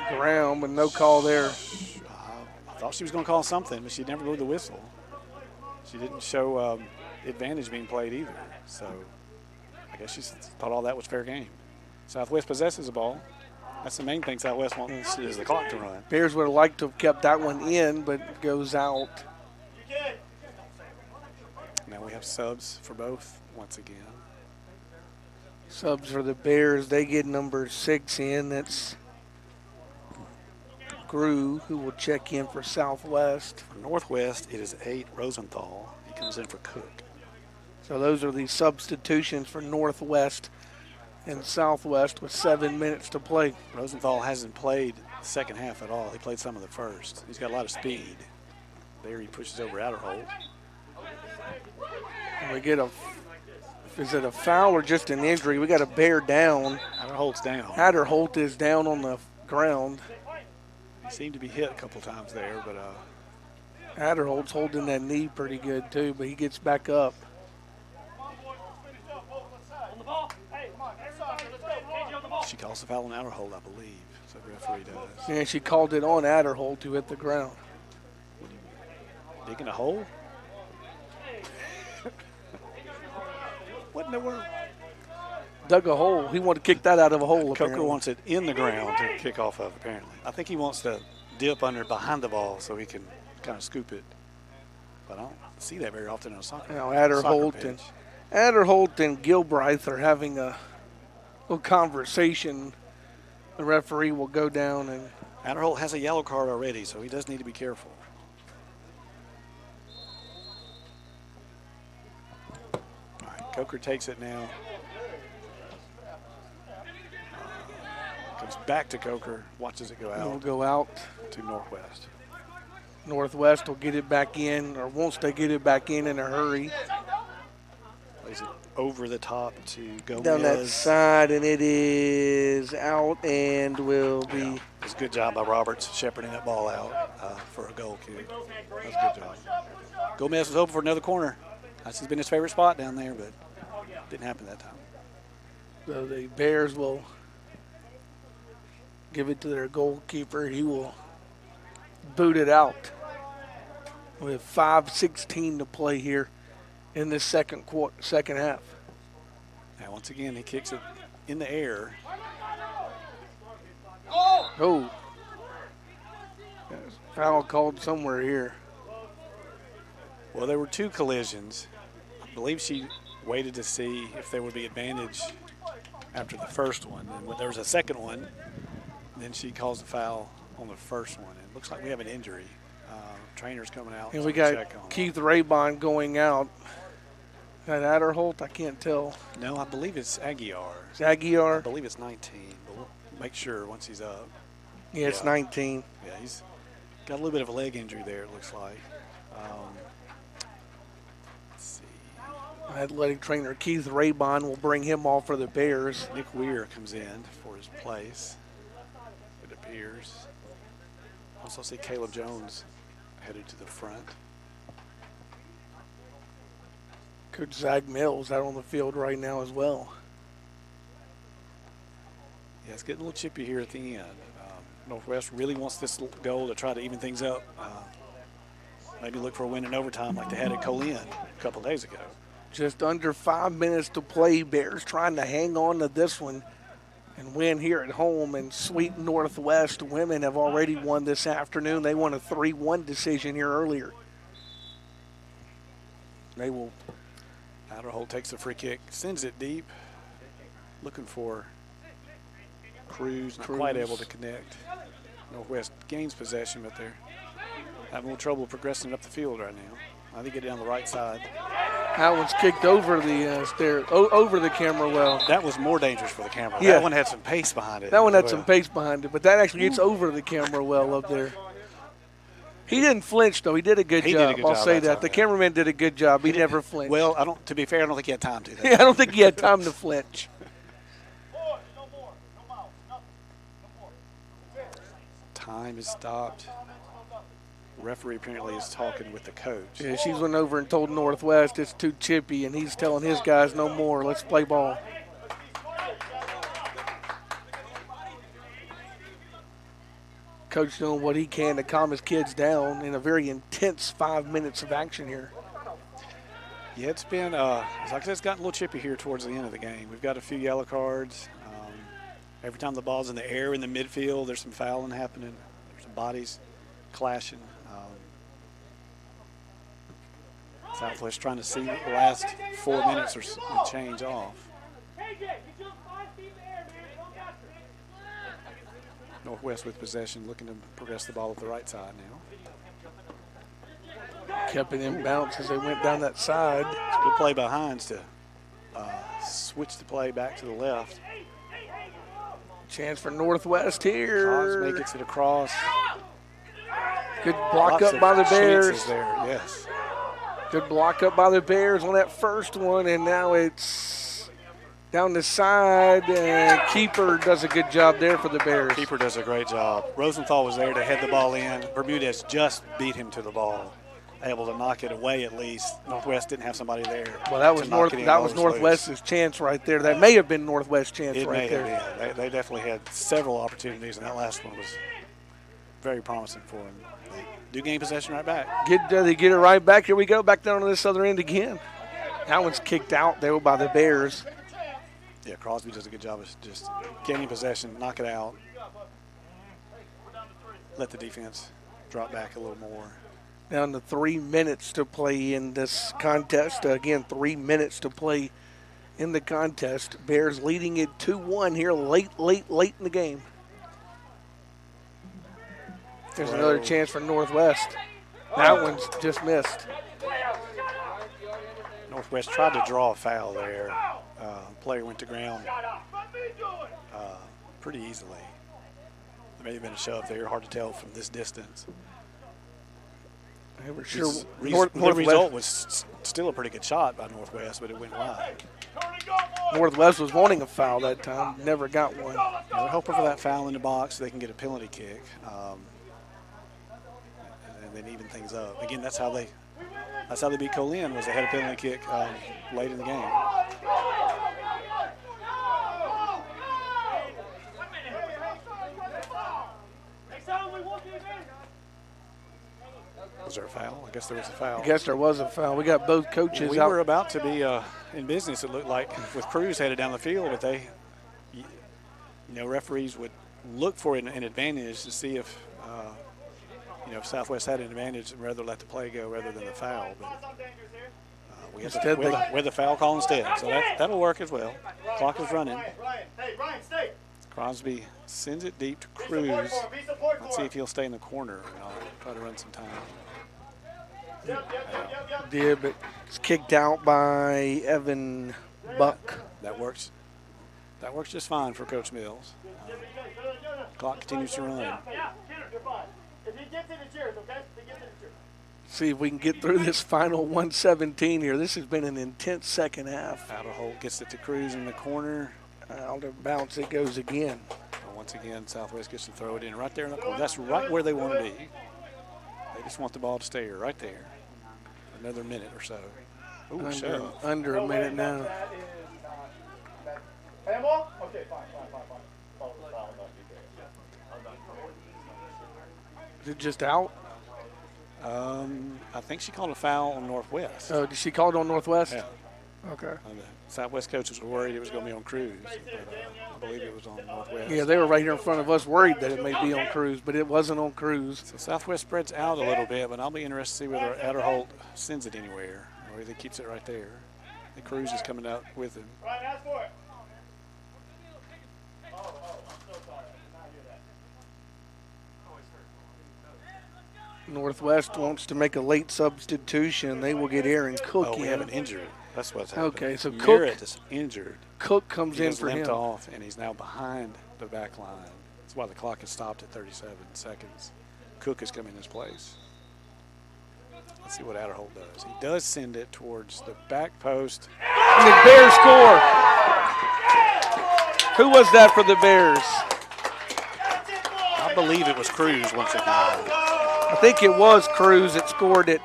Ground, but no call there. I thought she was going to call something, but she never blew the whistle. She didn't show advantage being played either. So I guess she thought all that was fair game. Southwest possesses the ball. That's the main thing Southwest wants is the clock to run. Bears would have liked to have kept that one in, but it goes out. Now we have subs for both once again. Subs for the Bears. They get number 6 in. That's Grew, who will check in for Southwest. For Northwest, it is 8 Rosenthal. He comes in for Cook. So those are the substitutions for Northwest and Southwest with 7 minutes to play. Rosenthal hasn't played the second half at all. He played some of the first. He's got a lot of speed. There he pushes over Adderholt. And we get is it a foul or just an injury? We got a Bear down. Adderholt's down. Adderholt is down on the ground. He seemed to be hit a couple times there, but Adderholt's holding that knee pretty good too, but he gets back up. she calls the foul on Adderholt, I believe. So the referee does. And she called it on Adderholt to hit the ground. Digging a hole? What in the world? Dug a hole. He wanted to kick that out of a hole. Coker apparently. wants it in the ground to kick off of, apparently. I think he wants to dip under behind the ball so he can kind of scoop it. But I don't see that very often in a soccer. Now soccer Adderholt pitch. and Gilbreth are having a little conversation, the referee will go down and. Adderholt has a yellow card already, so he does need to be careful. All right, Coker takes it now. Comes back to Coker, watches it go out. It'll go out to Northwest. Northwest will get it back in, or wants to get it back in a hurry. Plays it over the top to Gomez. Down that side, and it is out and will be. Yeah. It's a good job by Roberts shepherding that ball out for a goal kick. That was a good job. Gomez was hoping for another corner. That's been his favorite spot down there, but didn't happen that time. So the Bears will give it to their goalkeeper. He will boot it out with 5:16 to play here in this second half. Now, once again, he kicks it in the air. Oh. Foul called somewhere here. Well, there were two collisions. I believe she waited to see if there would be advantage after the first one. And when there was a second one, then she calls the foul on the first one. It looks like we have an injury. Trainer's coming out. And we got Keith Raybon going out. That Adderholt, I can't tell. No, I believe it's Aguiar. It's Aguiar. I believe it's 19, but we'll make sure once he's up. Yeah, it's 19. Yeah, he's got a little bit of a leg injury there, it looks like. Let's see. Athletic trainer Keith Raybon will bring him off for the Bears. Nick Weir comes in for his place, it appears. Also see Caleb Jones headed to the front. Coach Zach Mills out on the field right now as well. Yeah, it's getting a little chippy here at the end. Northwest really wants this goal to try to even things up. Maybe look for a win in overtime like they had at Colin a couple days ago. Just under 5 minutes to play. Bears trying to hang on to this one and win here at home. And sweet Northwest women have already won this afternoon. They won a 3-1 decision here earlier. They will. Adderholt takes the free kick, sends it deep, looking for Cruz, not quite able to connect. Northwest gains possession, but they're having a little trouble progressing up the field right now. I think get down the right side. That one's kicked over the over the camera well. That was more dangerous for the camera. Yeah. That one had some pace behind it. That one had some pace behind it, but that actually gets over the camera well up there. He didn't flinch, though. He did a good job. I'll say that. The cameraman did a good job. He never flinched. Well, to be fair, I don't think he had time to. Yeah, I don't think he had time to flinch. Time is stopped. The referee apparently is talking with the coach. Yeah, she's went over and told Northwest it's too chippy, and he's telling his guys no more. Let's play ball. Coach doing what he can to calm his kids down in a very intense 5 minutes of action here. Yeah, it's been, like I said, it's gotten a little chippy here towards the end of the game. We've got a few yellow cards. Every time the ball's in the air in the midfield, there's some fouling happening. There's some bodies clashing. Southwest trying to see the last 4 minutes or so change off. Northwest with possession, looking to progress the ball up the right side now. Kept it in bounce as they went down that side. It's a good play by Hines to switch the play back to the left. Chance for Northwest here. Cosme gets it across. Good block up by the Bears. There, yes. Good block up by the Bears on that first one, and now it's down the side, and Keeper does a good job there for the Bears. Keeper does a great job. Rosenthal was there to head the ball in. Bermudez just beat him to the ball, able to knock it away at least. Northwest didn't have somebody there. Well, that was Northwest's chance right there. That may have been Northwest's chance right there. It may have been. They definitely had several opportunities, and that last one was very promising for them. They do gain possession right back. They get it right back. Here we go, back down on this other end again. That one's kicked out there by the Bears. Yeah, Crosby does a good job of just gaining possession, knock it out, let the defense drop back a little more. Down to 3 minutes to play in this contest. Again, 3 minutes to play in the contest. Bears leading it 2-1 here late in the game. There's another chance for Northwest. That one's just missed. Northwest tried to draw a foul there. Player went to ground pretty easily. There may have been a shove there, hard to tell from this distance. They were sure. The result was still a pretty good shot by Northwest, but it went wide. Northwest was wanting a foul that time, never got one. Yeah, they're hoping for that foul in the box so they can get a penalty kick, and then even things up. Again, that's how they beat Colin, was they had a penalty kick late in the game. Was there a foul? I guess there was a foul. I guess there was a foul. We got both coaches we out. We were about to be in business, it looked like, with Cruz headed down the field, but they, referees would look for an advantage to see if, if Southwest had an advantage and rather let the play go rather than the foul. But we had the foul call instead, so that'll work as well. Clock is running. Crosby sends it deep to Cruz. Let's see if he'll stay in the corner, and I'll try to run some time. Did, but it's kicked out by Evan Buck. That works just fine for Coach Mills. Clock continues to run. See if we can get through this final 117 here. This has been an intense second half. Outerholt gets it to Cruz in the corner. Out of bounce it goes again. Once again, Southwest gets to throw it in right there in the corner. That's right where they want to be. They just want the ball to stay here, right there. Another minute or so. Ooh, under a minute now. Handball? Okay, fine. Is it just out? I think she called a foul on Northwest. Oh, did she call it on Northwest? Yeah. Okay. The Southwest coaches were worried it was going to be on Cruz, but I believe it was on Northwest. Yeah, they were right here in front of us worried that it may be on Cruz, but it wasn't on Cruz. So Southwest spreads out a little bit, but I'll be interested to see whether Outerholt sends it anywhere or whether he keeps it right there. And Cruz is coming out with him. Ryan, ask for it. Northwest wants to make a late substitution. They will get Aaron Cook in. We have an injury. That's what's happening. Okay, so Merritt is injured. Cook comes in for him. He limped off, and he's now behind the back line. That's why the clock is stopped at 37 seconds. Cook is coming in his place. Let's see what Outerholt does. He does send it towards the back post. And the Bears score. Who was that for the Bears? I believe it was Cruz once again. I think it was Cruz that scored it.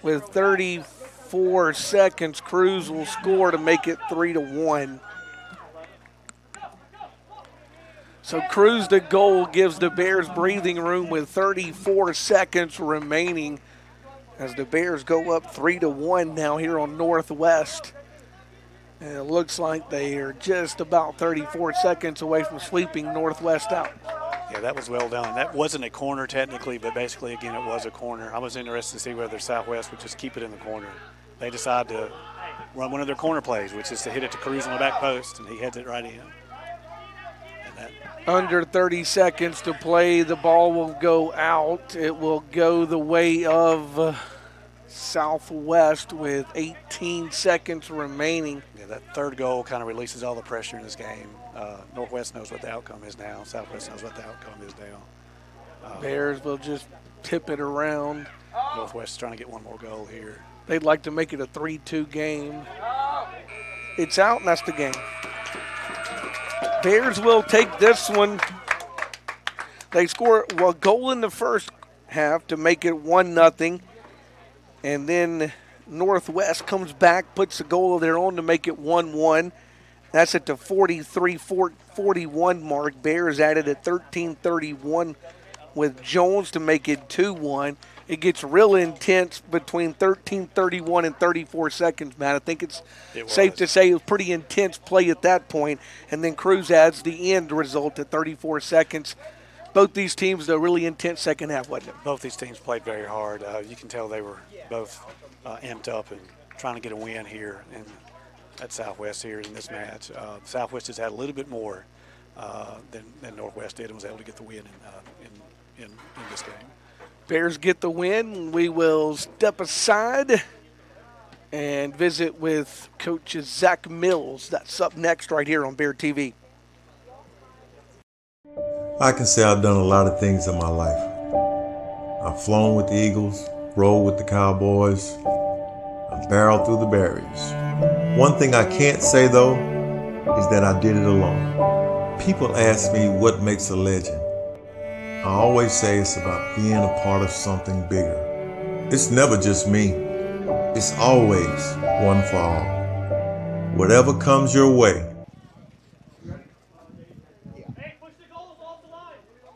With 34 seconds, Cruz will score to make it 3-1. So Cruz the goal gives the Bears breathing room with 34 seconds remaining as the Bears go up 3-1 now here on Northwest. And it looks like they are just about 34 seconds away from sweeping Northwest out. Yeah, that was well done. That wasn't a corner technically, but basically, again, it was a corner. I was interested to see whether Southwest would just keep it in the corner. They decided to run one of their corner plays, which is to hit it to Cruz on the back post, and he heads it right in. Under 30 seconds to play, the ball will go out. It will go the way of Southwest with 18 seconds remaining. Yeah, that third goal kind of releases all the pressure in this game. Northwest knows what the outcome is now. Southwest knows what the outcome is now. Bears will just tip it around. Northwest is trying to get one more goal here. They'd like to make it a 3-2 game. It's out, and that's the game. Bears will take this one. They score a goal in the first half to make it 1-0. And then Northwest comes back, puts a goal of their own to make it 1-1. That's at the 43-41 mark. Bears added at 13:31 with Jones to make it 2-1. It gets real intense between 13:31 and 34 seconds, Matt. I think it's safe to say it was pretty intense play at that point. And then Cruz adds the end result at 34 seconds. Both these teams, a really intense second half, wasn't it? Both these teams played very hard. You can tell they were both amped up and trying to get a win here at Southwest here in this match. Southwest has had a little bit more than Northwest did and was able to get the win in this game. Bears get the win. We will step aside and visit with Coach Zach Mills. That's up next right here on Bear TV. I can say I've done a lot of things in my life. I've flown with the Eagles, rode with the Cowboys, I've barreled through the berries. One thing I can't say, though, is that I did it alone. People ask me what makes a legend. I always say it's about being a part of something bigger. It's never just me. It's always one for all. Whatever comes your way.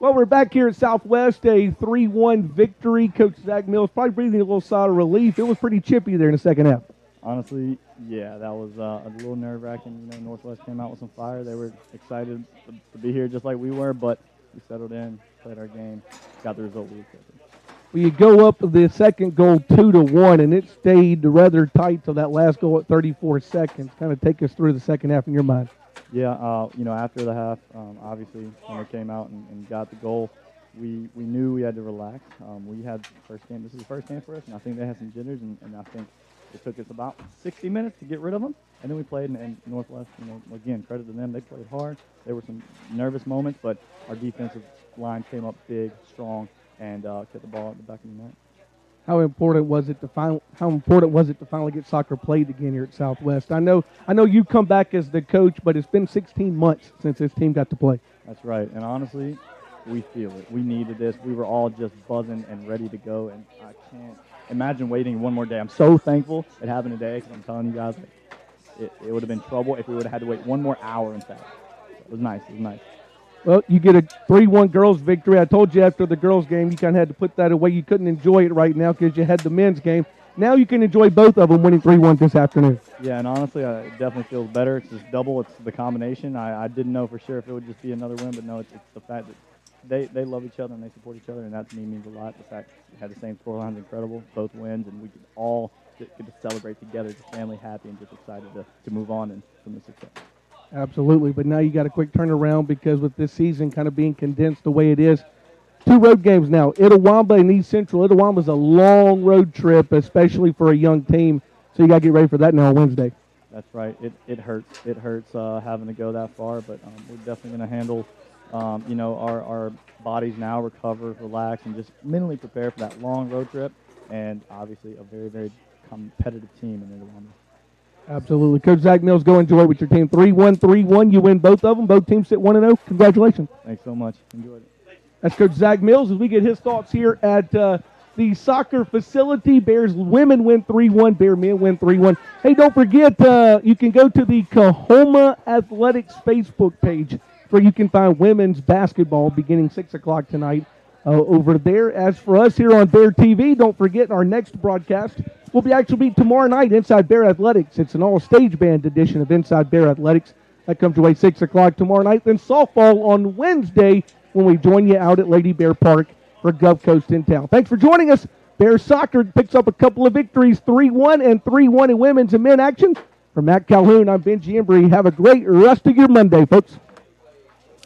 Well, we're back here at Southwest, a 3-1 victory. Coach Zach Mills probably breathing a little sigh of relief. It was pretty chippy there in the second half. Honestly, yeah, that was a little nerve-wracking. You know, Northwest came out with some fire. They were excited to be here just like we were, but we settled in, played our game, got the result we expected. Well, you go up the second goal 2-1, and it stayed rather tight till that last goal at 34 seconds. Kind of take us through the second half in your mind. Yeah, you know, after the half, obviously, when we came out and got the goal, we knew we had to relax. We had the first game. This is the first game for us, and I think they had some jitters, and I think it took us about 60 minutes to get rid of them. And then we played, and Northwest, you know, again, credit to them. They played hard. There were some nervous moments, but our defensive line came up big, strong, and kept the ball at the back of the net. How important was it to finally get soccer played again here at Southwest? I know you come back as the coach, but it's been 16 months since this team got to play. That's right, and honestly, we feel it. We needed this. We were all just buzzing and ready to go, and I can't imagine waiting one more day. I'm so thankful it happened today, because I'm telling you guys, it would have been trouble if we would have had to wait one more hour instead. So it was nice. It was nice. Well, you get a 3-1 girls victory. I told you after the girls game you kind of had to put that away. You couldn't enjoy it right now because you had the men's game. Now you can enjoy both of them winning 3-1 this afternoon. Yeah, and honestly, it definitely feels better. It's just double. It's the combination. I didn't know for sure if it would just be another win, but no, it's the fact that they love each other and they support each other, and that to me means a lot. The fact we had the same scoreline is incredible, both wins, and we could all get to celebrate together, the family happy and just excited to move on and from the success. Absolutely, but now you got a quick turnaround because with this season kind of being condensed the way it is, 2 road games now, Itawamba and East Central. Itawamba's a long road trip, especially for a young team, so you got to get ready for that now on Wednesday. That's right. It hurts. It hurts having to go that far, but we're definitely going to handle, you know, our bodies now, recover, relax, and just mentally prepare for that long road trip, and obviously a very, very competitive team in Itawamba. Absolutely. Coach Zach Mills, go enjoy it with your team. 3-1, 3-1. You win both of them. Both teams sit 1-0. Congratulations. Thanks so much. Enjoyed it. That's Coach Zach Mills as we get his thoughts here at the soccer facility. Bears women win 3-1. Bear men win 3-1. Hey, don't forget, you can go to the Kahoma Athletics Facebook page where you can find women's basketball beginning 6 o'clock tonight over there. As for us here on Bear TV, don't forget our next broadcast will be tomorrow night, Inside Bear Athletics. It's an all-stage band edition of Inside Bear Athletics. That comes your way 6 o'clock tomorrow night. Then softball on Wednesday when we join you out at Lady Bear Park for Gulf Coast in town. Thanks for joining us. Bears soccer picks up a couple of victories, 3-1 and 3-1 in women's and men action. For Matt Calhoun, I'm Benji Embry. Have a great rest of your Monday, folks.